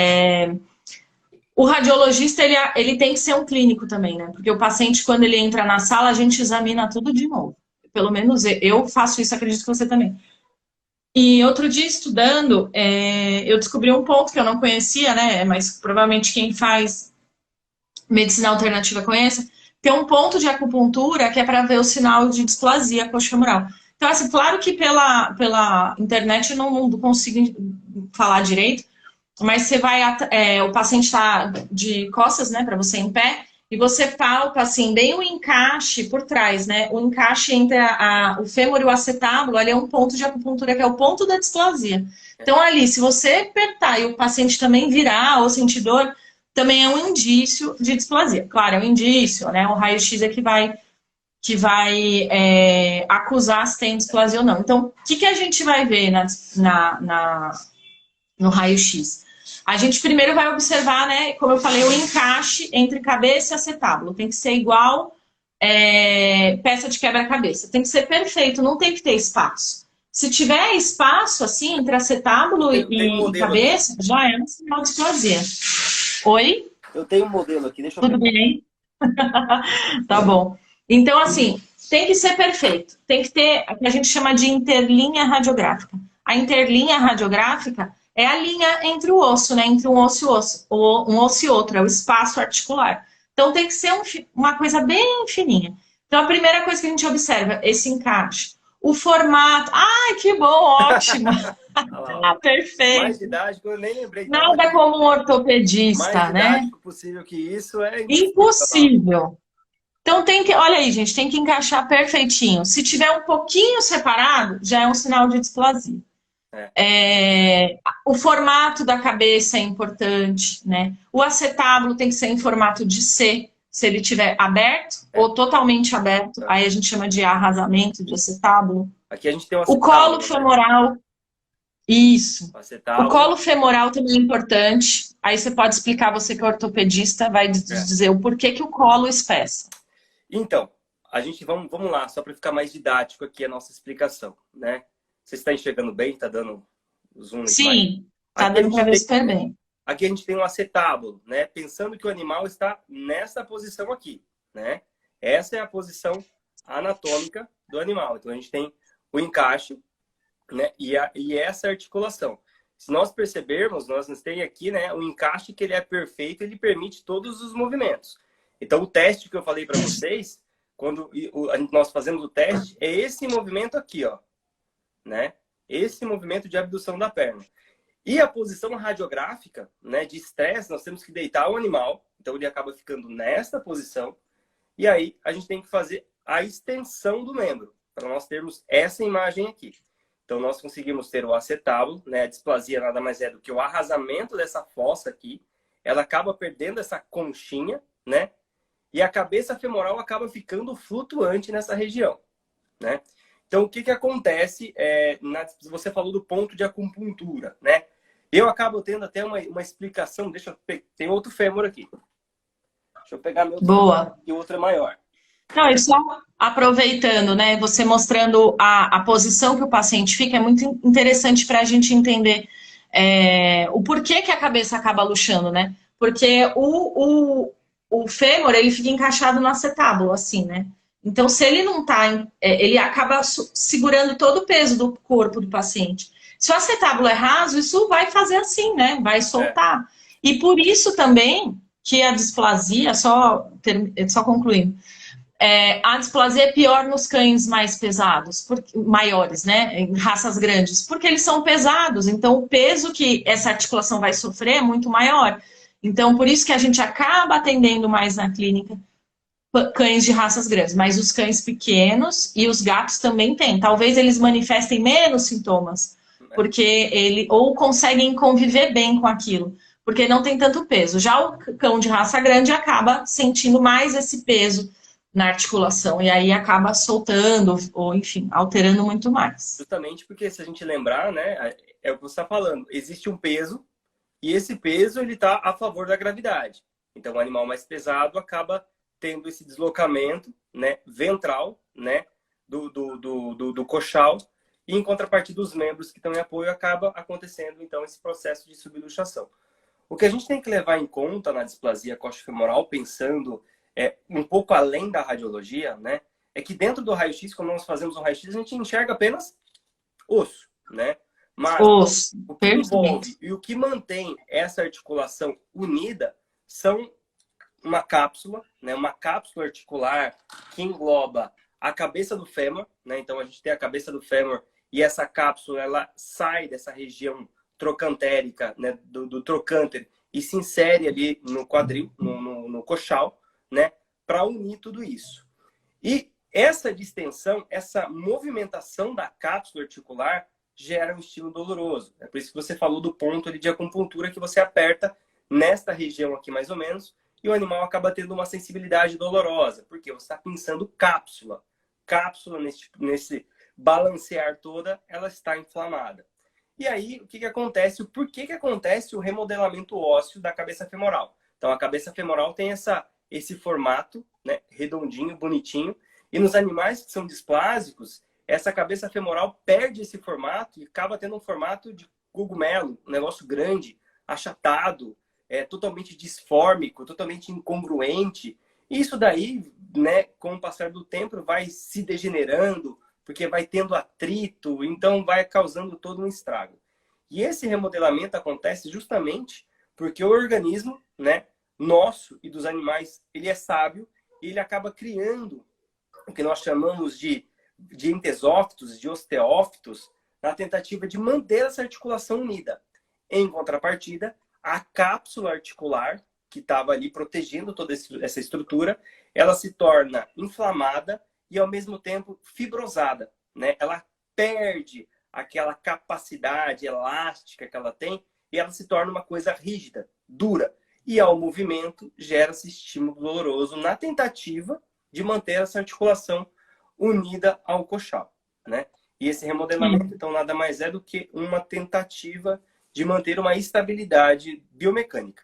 S2: o radiologista ele tem que ser um clínico também, né? Porque o paciente, quando ele entra na sala, a gente examina tudo de novo. Pelo menos eu faço isso, acredito que você também. E outro dia, estudando, eu descobri um ponto que eu não conhecia, né? Mas provavelmente quem faz medicina alternativa conhece. Tem um ponto de acupuntura que é para ver o sinal de displasia coxofemoral. Então, assim, claro que pela internet eu não consigo falar direito, mas você vai, o paciente está de costas, né, para você em pé, e você palpa, assim, bem o encaixe por trás, né, o encaixe entre o fêmur e o acetábulo, ali é um ponto de acupuntura que é o ponto da displasia. Então, ali, se você apertar e o paciente também virar ou sentir dor, também é um indício de displasia. Claro, é um indício, né, o raio-x é que vai acusar se tem displasia ou não. Então, o que a gente vai ver no raio-x? A gente primeiro vai observar, né, como eu falei, o encaixe entre cabeça e acetábulo. Tem que ser igual peça de quebra-cabeça. Tem que ser perfeito, não tem que ter espaço. Se tiver espaço, assim, entre acetábulo e cabeça, aqui. Já é um sinal de displasia. Oi?
S1: Eu tenho um modelo aqui, deixa eu
S2: ver. Tudo bem? Tá bom. Então, assim, tem que ser perfeito. Tem que ter o que a gente chama de interlinha radiográfica. A interlinha radiográfica é a linha entre o osso, né? Entre um osso e osso, ou um osso e outro, é o espaço articular. Então, tem que ser uma coisa bem fininha. Então, a primeira coisa que a gente observa, esse encaixe. O formato. Ai, que bom, ótimo.
S1: Olha lá, ó. Mais
S2: Perfeito.
S1: didático, eu nem lembrei. Então,
S2: Nada como um
S1: mais
S2: ortopedista, né?
S1: didático possível que isso é impossível.
S2: Impossível. Então tem que, olha aí, gente, tem que encaixar perfeitinho. Se tiver um pouquinho separado, já é um sinal de displasia.
S1: É.
S2: O formato da cabeça é importante, né? O acetábulo tem que ser em formato de C, se ele estiver aberto ou totalmente aberto, aí a gente chama de arrasamento de acetábulo.
S1: Aqui a gente tem o
S2: O
S1: acetábulo,
S2: colo
S1: né?
S2: femoral, isso.
S1: O
S2: O
S1: acetábulo,
S2: colo femoral também é importante. Aí você pode explicar, você que é ortopedista, vai dizer o porquê que o colo espessa.
S1: Então, a gente vamos lá, só para ficar mais didático aqui a nossa explicação, né? Você está enxergando bem? Está dando zoom?
S2: Sim, tá
S1: Aqui a
S2: dando para
S1: gente
S2: ver
S1: tem,
S2: super bem.
S1: aqui a gente tem um acetábulo, né? Pensando que o animal está nessa posição aqui, né? Essa é a posição anatômica do animal. Então a gente tem o encaixe, né? E essa articulação. Se nós percebermos, nós temos aqui, né, o encaixe que ele é perfeito, ele permite todos os movimentos. Então o teste que eu falei para vocês, quando nós fazemos o teste, é esse movimento aqui, ó, né? Esse movimento de abdução da perna. E a posição radiográfica, né, de estresse, nós temos que deitar o animal, então ele acaba ficando nesta posição, e aí a gente tem que fazer a extensão do membro, para nós termos essa imagem aqui. Então nós conseguimos ter o acetábulo, né, a displasia nada mais é do que o arrasamento dessa fossa aqui, ela acaba perdendo essa conchinha, né, e a cabeça femoral acaba ficando flutuante nessa região, né. Então, o que acontece? Você falou do ponto de acupuntura, né? Eu acabo tendo até uma explicação. Tem outro fêmur aqui. Deixa eu pegar meu outro
S2: Boa.
S1: e o outro é maior.
S2: Não, e só aproveitando, né? Você mostrando a posição que o paciente fica, é muito interessante para a gente entender o porquê que a cabeça acaba luxando, né? Porque o fêmur, ele fica encaixado no acetábulo, assim, né? Então, se ele não tá, ele acaba segurando todo o peso do corpo do paciente. Se o acetábulo é raso, isso vai fazer assim, né? Vai soltar. E por isso também que a displasia, só concluindo, a displasia é pior nos cães mais pesados, maiores, né? Em raças grandes, porque eles são pesados, então o peso que essa articulação vai sofrer é muito maior. Então, por isso que a gente acaba atendendo mais na clínica cães de raças grandes, mas os cães pequenos e os gatos também têm. Talvez eles manifestem menos sintomas, porque ou conseguem conviver bem com aquilo, porque não tem tanto peso. Já o cão de raça grande acaba sentindo mais esse peso na articulação e aí acaba soltando ou, enfim, alterando muito mais.
S1: Justamente porque, se a gente lembrar, né, é o que você está falando, existe um peso e esse peso ele está a favor da gravidade. Então, o animal mais pesado acaba tendo esse deslocamento, né, ventral, né, do coxal, e em contrapartida os membros que estão em apoio acaba acontecendo então esse processo de subluxação. O que a gente tem que levar em conta na displasia coxofemoral, pensando um pouco além da radiologia, né, é que dentro do raio-x, quando nós fazemos um raio-x, a gente enxerga apenas osso, né? Mas o que envolve e o que mantém essa articulação unida são uma cápsula, né, uma cápsula articular que engloba a cabeça do fêmur, né? Então a gente tem a cabeça do fêmur e essa cápsula ela sai dessa região trocantérica, né, do trocânter e se insere ali no quadril, no coxal, né, para unir tudo isso. E essa distensão, essa movimentação da cápsula articular gera um estilo doloroso. É por isso que você falou do ponto ali de acupuntura que você aperta nesta região aqui mais ou menos, e o animal acaba tendo uma sensibilidade dolorosa, porque você está pensando cápsula. Cápsula, nesse balancear toda, ela está inflamada. E aí, o que acontece? Por que acontece o remodelamento ósseo da cabeça femoral? Então, a cabeça femoral tem esse formato, né, redondinho, bonitinho, e nos animais que são displásicos, essa cabeça femoral perde esse formato e acaba tendo um formato de cogumelo, um negócio grande, achatado, totalmente disfórmico, totalmente incongruente. E isso daí, né, com o passar do tempo, vai se degenerando, porque vai tendo atrito, então vai causando todo um estrago. E esse remodelamento acontece justamente porque o organismo, né, nosso e dos animais, ele é sábio e ele acaba criando o que nós chamamos de de entesófitos, de osteófitos, na tentativa de manter essa articulação unida. Em contrapartida, a cápsula articular, que estava ali protegendo toda essa estrutura, ela se torna inflamada e, ao mesmo tempo, fibrosada, né? Ela perde aquela capacidade elástica que ela tem e ela se torna uma coisa rígida, dura. E, ao movimento, gera-se estímulo doloroso na tentativa de manter essa articulação unida ao coxal, né? E esse remodelamento, então, nada mais é do que uma tentativa de manter uma estabilidade biomecânica.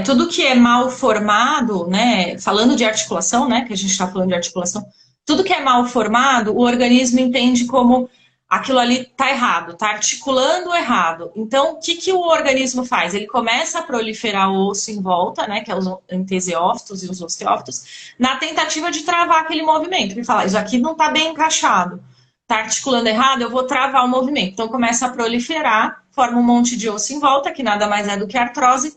S2: Tudo que é mal formado, né, falando de articulação, né, que a gente está falando de articulação, tudo que é mal formado, o organismo entende como aquilo ali está errado, está articulando errado. Então, o que o organismo faz? Ele começa a proliferar o osso em volta, né, que é os entesiófitos e os osteófitos, na tentativa de travar aquele movimento. Ele fala, isso aqui não está bem encaixado, está articulando errado, eu vou travar o movimento. Então, começa a proliferar, forma um monte de osso em volta, que nada mais é do que artrose.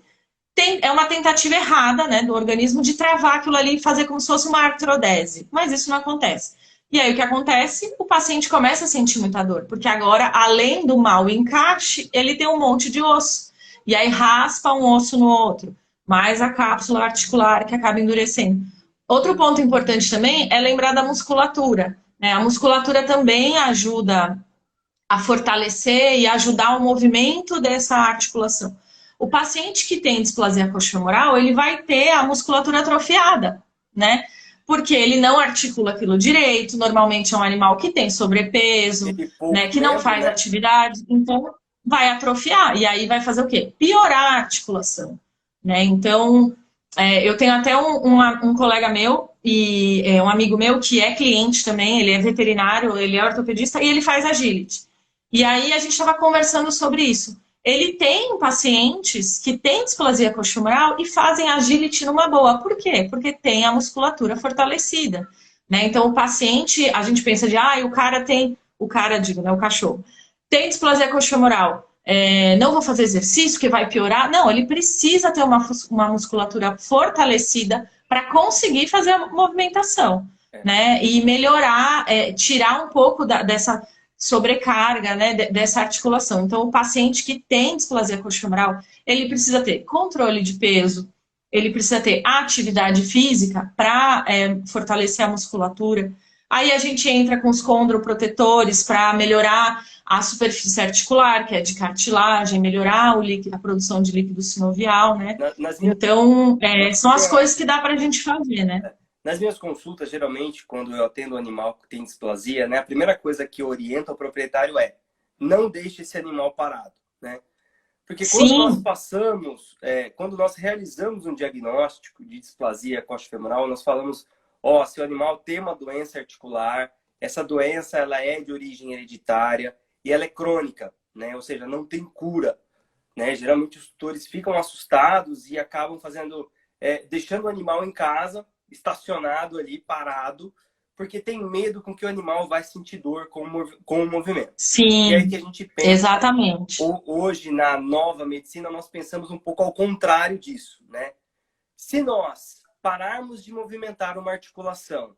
S2: É uma tentativa errada, né, do organismo de travar aquilo ali e fazer como se fosse uma artrodese. Mas isso não acontece. E aí o que acontece? O paciente começa a sentir muita dor, porque agora, além do mau encaixe, ele tem um monte de osso. E aí raspa um osso no outro, mais a cápsula articular que acaba endurecendo. Outro ponto importante também é lembrar da musculatura, né? A musculatura também ajuda a fortalecer e ajudar o movimento dessa articulação. O paciente que tem displasia coxofemoral, ele vai ter a musculatura atrofiada, né? Porque ele não articula aquilo direito, normalmente é um animal que tem sobrepeso, né? Que não faz atividade, então vai atrofiar. E aí vai fazer o quê? Piorar a articulação, né? Então, eu tenho até um colega meu, e um amigo meu que é cliente também, ele é veterinário, ele é ortopedista, e ele faz agility. E aí a gente estava conversando sobre isso. Ele tem pacientes que têm displasia coxofemoral e fazem agility numa boa. Por quê? Porque tem a musculatura fortalecida, né? Então, o paciente, a gente pensa de, o cachorro, tem displasia coxofemoral, não vou fazer exercício que vai piorar. Não, ele precisa ter uma musculatura fortalecida para conseguir fazer a movimentação, né? E melhorar, tirar um pouco dessa sobrecarga, né, dessa articulação. Então, o paciente que tem displasia coxofemoral, ele precisa ter controle de peso, ele precisa ter atividade física para fortalecer a musculatura. Aí a gente entra com os condroprotetores para melhorar a superfície articular, que é de cartilagem, melhorar a produção de líquido sinovial, né? Então, são as coisas que dá para a gente fazer, né?
S1: Nas minhas consultas, geralmente, quando eu atendo um animal que tem displasia, né, a primeira coisa que eu oriento ao proprietário é: não deixe esse animal parado, né? Porque quando nós passamos, quando nós realizamos um diagnóstico de displasia coxofemoral, nós falamos, seu animal tem uma doença articular, essa doença ela é de origem hereditária e ela é crônica, né? Ou seja, não tem cura, né? Geralmente os tutores ficam assustados e acabam deixando o animal em casa, estacionado ali, parado, porque tem medo com que o animal vai sentir dor com o movimento.
S2: Sim,
S1: e aí que a gente pensa,
S2: exatamente.
S1: Hoje, na nova medicina, nós pensamos um pouco ao contrário disso, né? Se nós pararmos de movimentar uma articulação,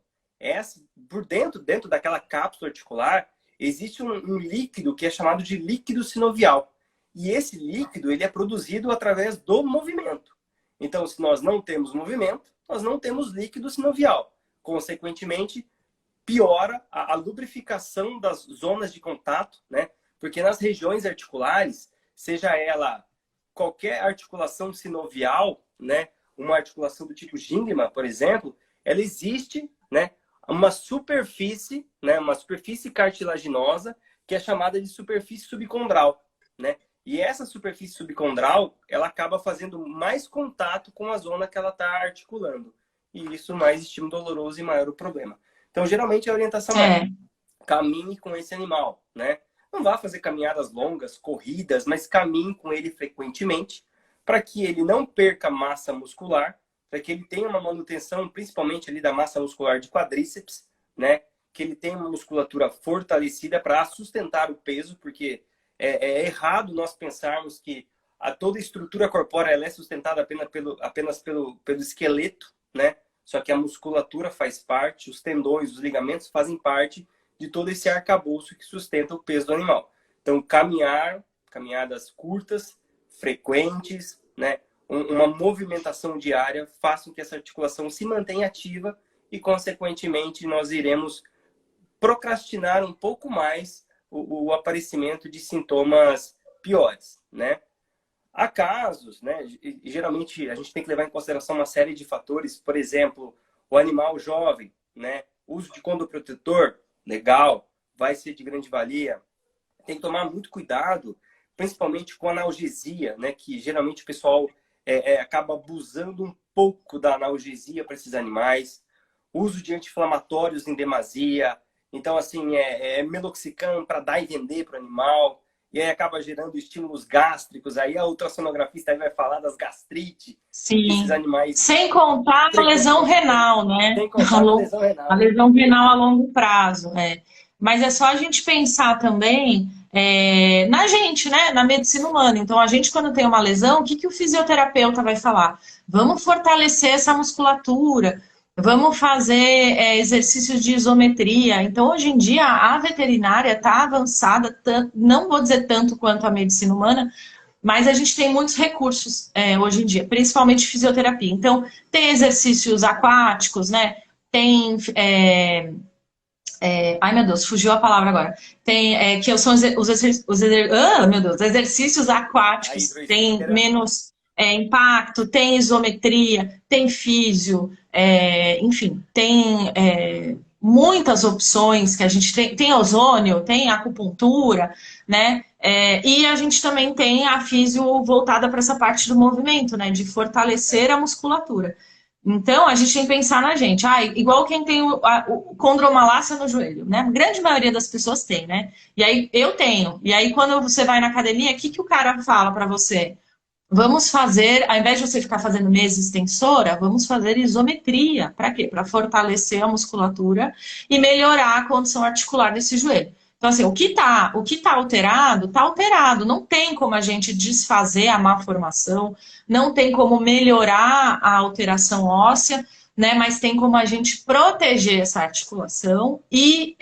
S1: por dentro daquela cápsula articular, existe um líquido que é chamado de líquido sinovial. E esse líquido, ele é produzido através do movimento. Então, se nós não temos movimento, nós não temos líquido sinovial. Consequentemente, piora a lubrificação das zonas de contato, né? Porque nas regiões articulares, seja ela qualquer articulação sinovial, né? Uma articulação do tipo gínglima, por exemplo, ela existe, né? Uma superfície, né? Uma superfície cartilaginosa que é chamada de superfície subcondral, né? E essa superfície subcondral, ela acaba fazendo mais contato com a zona que ela está articulando. E isso mais estímulo doloroso e maior o problema. Então, geralmente, a orientação é: caminhe com esse animal, né? Não vá fazer caminhadas longas, corridas, mas caminhe com ele frequentemente para que ele não perca massa muscular, para que ele tenha uma manutenção, principalmente ali da massa muscular de quadríceps, né? Que ele tenha uma musculatura fortalecida para sustentar o peso, porque é errado nós pensarmos que toda estrutura corpórea ela é sustentada apenas pelo esqueleto, né? só que a musculatura faz parte, os tendões, os ligamentos fazem parte de todo esse arcabouço que sustenta o peso do animal. Então, caminhadas curtas, frequentes, né? Uma movimentação diária faz com que essa articulação se mantenha ativa e, consequentemente, nós iremos procrastinar um pouco mais o aparecimento de sintomas piores, né? Há casos, né? Geralmente a gente tem que levar em consideração uma série de fatores, por exemplo, o animal jovem, né? Uso de condoprotetor, legal, vai ser de grande valia. Tem que tomar muito cuidado, principalmente com analgesia, né? Que geralmente o pessoal acaba abusando um pouco da analgesia para esses animais. Uso de anti-inflamatórios em demasia. Então, assim, meloxicam para dar e vender para o animal. E aí acaba gerando estímulos gástricos. Aí a ultrassonografista aí vai falar das gastrites.
S2: Sim.
S1: Esses animais...
S2: Sem contar a lesão renal, né?
S1: Sem contar a lesão renal.
S2: A lesão renal a longo prazo, Mas é só a gente pensar também na gente, né? Na medicina humana. Então, a gente, quando tem uma lesão, o que o fisioterapeuta vai falar? Vamos fortalecer essa musculatura, vamos fazer exercícios de isometria. Então, hoje em dia, a veterinária está avançada, não vou dizer tanto quanto a medicina humana, mas a gente tem muitos recursos hoje em dia, principalmente fisioterapia. Então, tem exercícios aquáticos, né? Tem... ai, meu Deus, fugiu a palavra agora. Tem, que são exercícios aquáticos, tem menos impacto, tem isometria, tem físio, enfim, tem muitas opções que a gente tem. Tem ozônio, tem acupuntura, né? E a gente também tem a físio voltada para essa parte do movimento, né? De fortalecer a musculatura. Então, a gente tem que pensar na gente. Igual quem tem o condromalácia no joelho, né? A grande maioria das pessoas tem, né? E aí, eu tenho. E aí, quando você vai na academia, o que o cara fala pra você? Vamos fazer, ao invés de você ficar fazendo mesa extensora, vamos fazer isometria. Para quê? Para fortalecer a musculatura e melhorar a condição articular desse joelho. Então, assim, o que tá alterado, tá alterado. Não tem como a gente desfazer a má formação, não tem como melhorar a alteração óssea, né? Mas tem como a gente proteger essa articulação e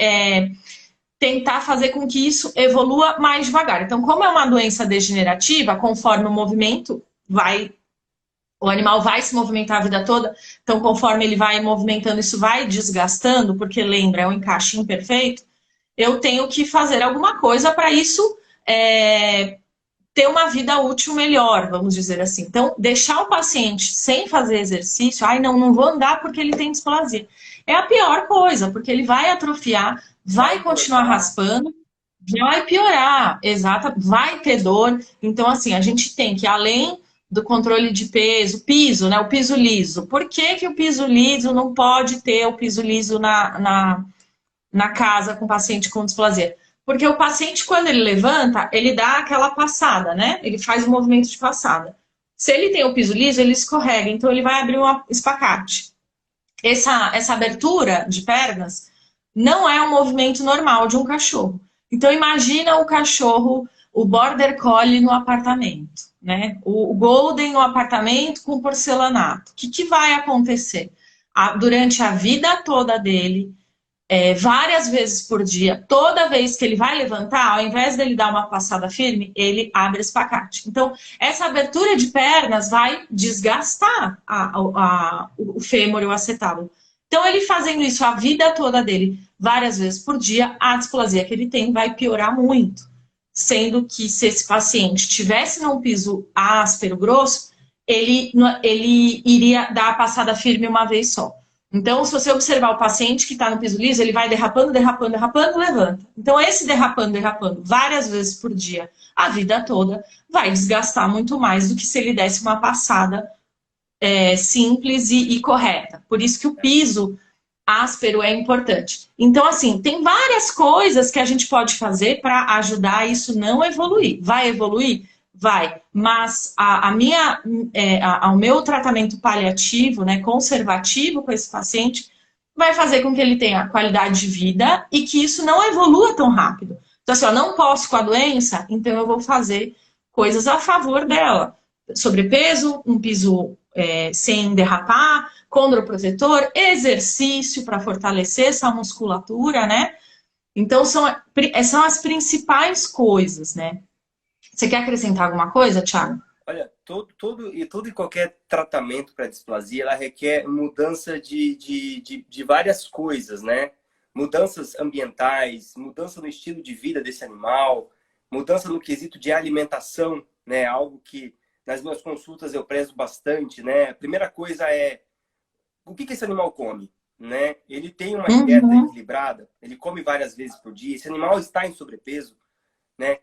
S2: tentar fazer com que isso evolua mais devagar. Então, como é uma doença degenerativa, conforme o movimento o animal vai se movimentar a vida toda, então conforme ele vai movimentando, isso vai desgastando, porque lembra, é um encaixe imperfeito, eu tenho que fazer alguma coisa para isso ter uma vida útil melhor, vamos dizer assim. Então, deixar o paciente sem fazer exercício, não vou andar porque ele tem displasia. É a pior coisa, porque ele vai atrofiar, vai continuar raspando, vai piorar, exato, vai ter dor. Então, assim, a gente tem que, além do controle de peso, piso, né, o piso liso. Por que o piso liso não pode ter o piso liso na casa com paciente com displasia? Porque o paciente, quando ele levanta, ele dá aquela passada, né? Ele faz o movimento de passada. Se ele tem o piso liso, ele escorrega, então ele vai abrir um espacate. Essa abertura de pernas não é um movimento normal de um cachorro. Então, imagina o cachorro, o Border Collie no apartamento, né? O Golden no apartamento com porcelanato. O que vai acontecer? Durante a vida toda dele, várias vezes por dia, toda vez que ele vai levantar, ao invés dele dar uma passada firme, ele abre espacate. Então, essa abertura de pernas vai desgastar o fêmur e o acetábulo. Então, ele fazendo isso a vida toda dele, várias vezes por dia, a displasia que ele tem vai piorar muito. Sendo que se esse paciente estivesse num piso áspero, grosso, ele iria dar a passada firme uma vez só. Então, se você observar o paciente que está no piso liso, ele vai derrapando, derrapando, derrapando, levanta. Então, esse derrapando, derrapando várias vezes por dia, a vida toda, vai desgastar muito mais do que se ele desse uma passada simples e correta. Por isso que o piso áspero é importante. Então, assim, tem várias coisas que a gente pode fazer para ajudar isso não evoluir. Vai evoluir? Vai, mas o meu tratamento paliativo, né, conservativo com esse paciente, vai fazer com que ele tenha qualidade de vida e que isso não evolua tão rápido. Então, assim, eu não posso com a doença, então eu vou fazer coisas a favor dela. Sobrepeso, um piso sem derrapar, condroprotetor, exercício para fortalecer essa musculatura, né? Então, são as principais coisas, né? Você quer acrescentar alguma coisa, Thiago?
S1: Olha, todo e qualquer tratamento para displasia, ela requer mudança de várias coisas, né? Mudanças ambientais, mudança no estilo de vida desse animal, mudança no quesito de alimentação, né? Algo que nas minhas consultas eu prezo bastante, né? A primeira coisa é o que esse animal come, né? Ele tem uma dieta equilibrada, ele come várias vezes por dia, esse animal está em sobrepeso, né?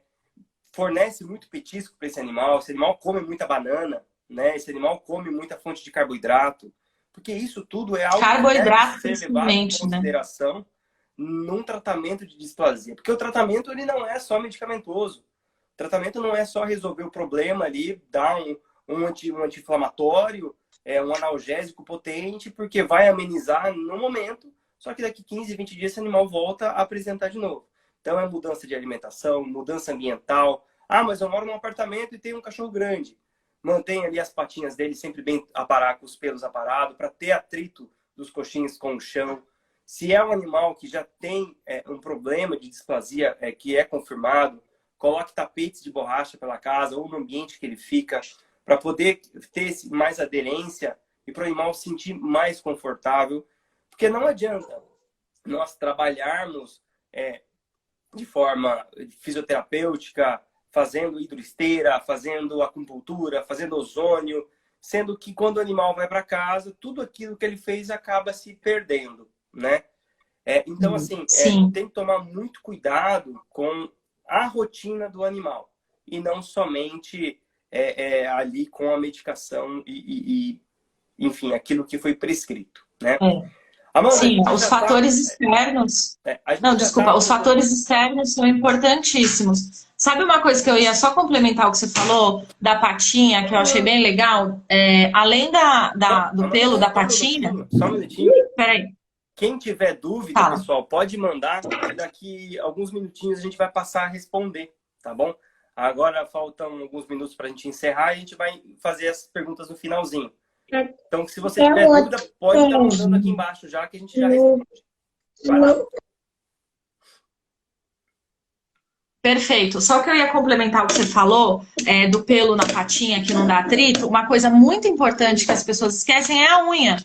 S1: Fornece muito petisco para esse animal come muita banana, né? Esse animal come muita fonte de carboidrato, porque isso tudo é algo
S2: carboidrato,
S1: que deve ser levado em consideração, né? Num tratamento de displasia. Porque o tratamento ele não é só medicamentoso. O tratamento não é só resolver o problema ali, dar um anti-inflamatório, um analgésico potente, porque vai amenizar no momento, só que daqui 15, 20 dias esse animal volta a apresentar de novo. Então é mudança de alimentação, mudança ambiental. Ah, mas eu moro num apartamento e tenho um cachorro grande. Mantém ali as patinhas dele sempre bem com os pelos aparados, para ter atrito dos coxins com o chão. Se é um animal que já tem um problema de displasia que é confirmado, coloque tapetes de borracha pela casa ou no ambiente que ele fica, para poder ter mais aderência e para o animal se sentir mais confortável. Porque não adianta nós trabalharmos de forma fisioterapêutica, fazendo hidroesteira, fazendo acupuntura, fazendo ozônio, sendo que quando o animal vai para casa, tudo aquilo que ele fez acaba se perdendo, né? Então, assim, tem que tomar muito cuidado com a rotina do animal e não somente ali com a medicação e enfim, aquilo que foi prescrito, né? Amanda,
S2: sim, os fatores externos... Não, desculpa, os fatores externos são importantíssimos. Sabe uma coisa que eu ia só complementar o que você falou, da patinha, que eu achei bem legal? Além do pelo da patinha...
S1: Só um minutinho.
S2: Peraí.
S1: Quem tiver dúvida, pessoal, pode mandar, que daqui a alguns minutinhos a gente vai passar a responder, tá bom? Agora faltam alguns minutos para a gente encerrar e a gente vai fazer as perguntas no finalzinho. Então, se você tiver dúvida, pode estar mandando aqui embaixo já, que a gente já responde. Vai lá.
S2: Perfeito. Só que eu ia complementar o que você falou, do pelo na patinha que não dá atrito. Uma coisa muito importante que as pessoas esquecem é a unha.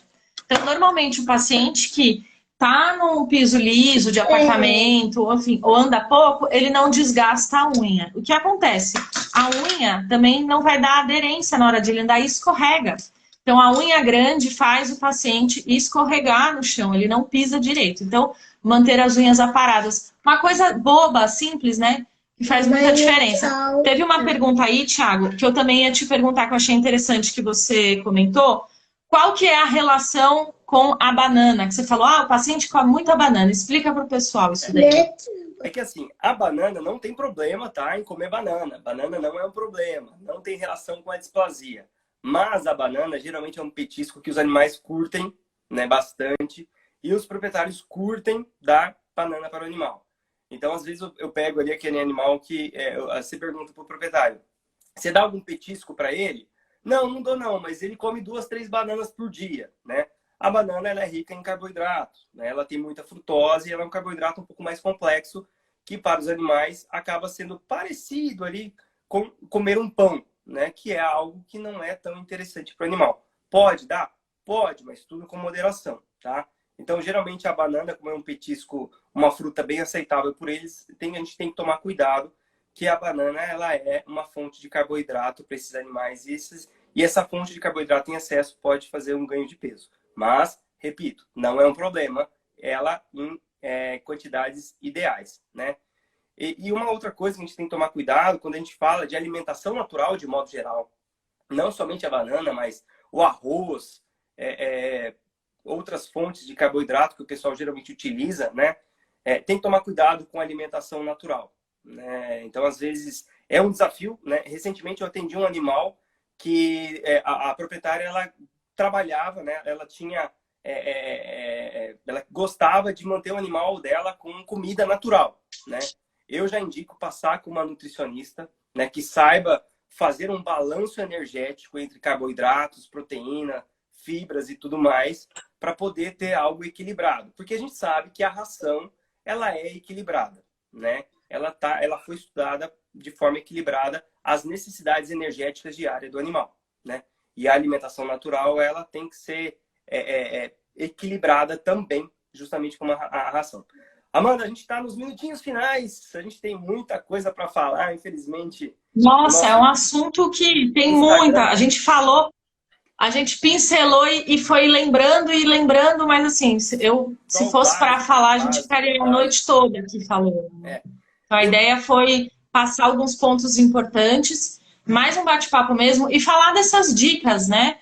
S2: Então, normalmente, o paciente que está num piso liso de apartamento, enfim, ou anda pouco, ele não desgasta a unha. O que acontece? A unha também não vai dar aderência na hora de ele andar e escorrega. Então, a unha grande faz o paciente escorregar no chão, ele não pisa direito. Então, manter as unhas aparadas. Uma coisa boba, simples, né? Que faz muita diferença. Teve uma pergunta aí, Thiago, que eu também ia te perguntar, que eu achei interessante que você comentou. Qual que é a relação com a banana? Que você falou, o paciente come muita banana. Explica para o pessoal isso daí.
S1: É que assim, a banana não tem problema, tá, em comer banana. Banana não é um problema, não tem relação com a displasia. Mas a banana geralmente é um petisco que os animais curtem, né, bastante, e os proprietários curtem dar banana para o animal. Então, às vezes, eu pego ali aquele animal que você pergunta para o proprietário, você dá algum petisco para ele? Não, não dou não, mas ele come 2, 3 bananas por dia, né? A banana ela é rica em carboidrato, né? Ela tem muita frutose e ela é um carboidrato um pouco mais complexo que para os animais acaba sendo parecido ali com comer um pão, né? Que é algo que não é tão interessante para o animal. Pode dar? Pode, mas tudo com moderação, tá? Então, geralmente a banana, como é um petisco, uma fruta bem aceitável por eles, a gente tem que tomar cuidado que a banana ela é uma fonte de carboidrato para esses animais e essa fonte de carboidrato em excesso pode fazer um ganho de peso. Mas, repito, não é um problema ela em quantidades ideais, né? E uma outra coisa que a gente tem que tomar cuidado quando a gente fala de alimentação natural de modo geral, não somente a banana, mas o arroz, outras fontes de carboidrato que o pessoal geralmente utiliza, né? Tem que tomar cuidado com a alimentação natural. Né? Então, às vezes, é um desafio. Né? Recentemente, eu atendi um animal que a proprietária ela trabalhava, né? Ela tinha, ela gostava de manter o animal dela com comida natural. Né? Eu já indico passar com uma nutricionista, né, que saiba fazer um balanço energético entre carboidratos, proteína, fibras e tudo mais, para poder ter algo equilibrado. Porque a gente sabe que a ração, ela é equilibrada, né? Ela foi estudada de forma equilibrada as necessidades energéticas diárias do animal, né? E a alimentação natural, ela tem que ser equilibrada também, justamente como a ração. Amanda, a gente está nos minutinhos finais, a gente tem muita coisa para falar, infelizmente.
S2: Nossa, é um assunto que tem muita. A gente falou, a gente pincelou e foi lembrando, mas assim, se fosse para falar, a gente ficaria a noite toda aqui falando. Então a ideia foi passar alguns pontos importantes, mais um bate-papo mesmo, e falar dessas dicas, né?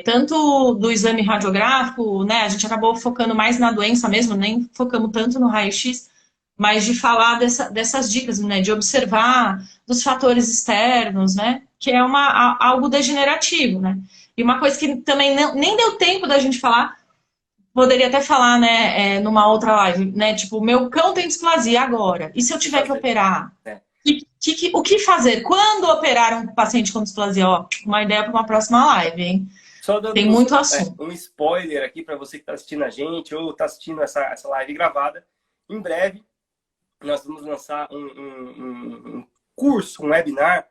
S2: Tanto do exame radiográfico, né? A gente acabou focando mais na doença mesmo, nem focamos tanto no raio-x, mas de falar dessas dicas, né? De observar dos fatores externos, né? Que é algo degenerativo, né? E uma coisa que também nem deu tempo da gente falar, poderia até falar, né, numa outra live, né? Tipo, meu cão tem displasia agora, e se eu tiver que operar? O que fazer? Quando operar um paciente com displasia? Ó, uma ideia para uma próxima live, hein?
S1: Só dando
S2: tem muito assunto.
S1: Um spoiler aqui para você que está assistindo a gente ou está assistindo essa live gravada. Em breve, nós vamos lançar um curso, um webinar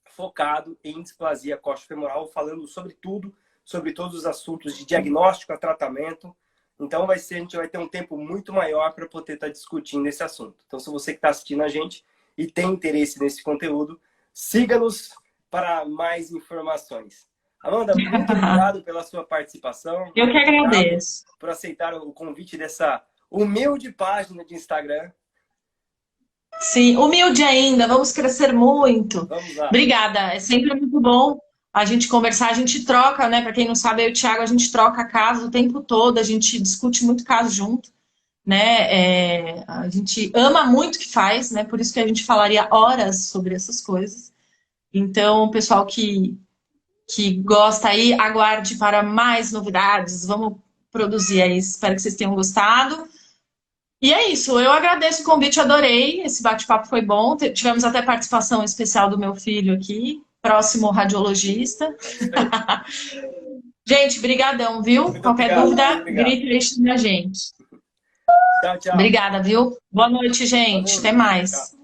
S1: focado em displasia coxofemoral, falando sobre tudo, sobre todos os assuntos de diagnóstico a tratamento. Então a gente vai ter um tempo muito maior para poder estar discutindo esse assunto. Então, se você que está assistindo a gente e tem interesse nesse conteúdo, siga-nos para mais informações. Amanda, muito obrigado pela sua participação.
S2: Eu que agradeço.
S1: Por aceitar o convite dessa humilde página de Instagram.
S2: Sim, humilde ainda, vamos crescer muito.
S1: Vamos lá.
S2: Obrigada, é sempre muito bom a gente conversar, a gente troca, né? Para quem não sabe, eu e o Thiago, a gente troca casos o tempo todo, a gente discute muito caso junto, né? A gente ama muito o que faz, né? Por isso que a gente falaria horas sobre essas coisas. Então, o pessoal que gosta aí, aguarde para mais novidades, vamos produzir aí, espero que vocês tenham gostado. E é isso, eu agradeço o convite, adorei, esse bate-papo foi bom, tivemos até participação especial do meu filho aqui, próximo radiologista. Gente, brigadão, viu?
S1: Muito
S2: Qualquer
S1: obrigado,
S2: dúvida, grite e deixe na gente.
S1: Tchau, tchau.
S2: Obrigada, viu? Boa noite, gente. Até mais.
S1: Tchau.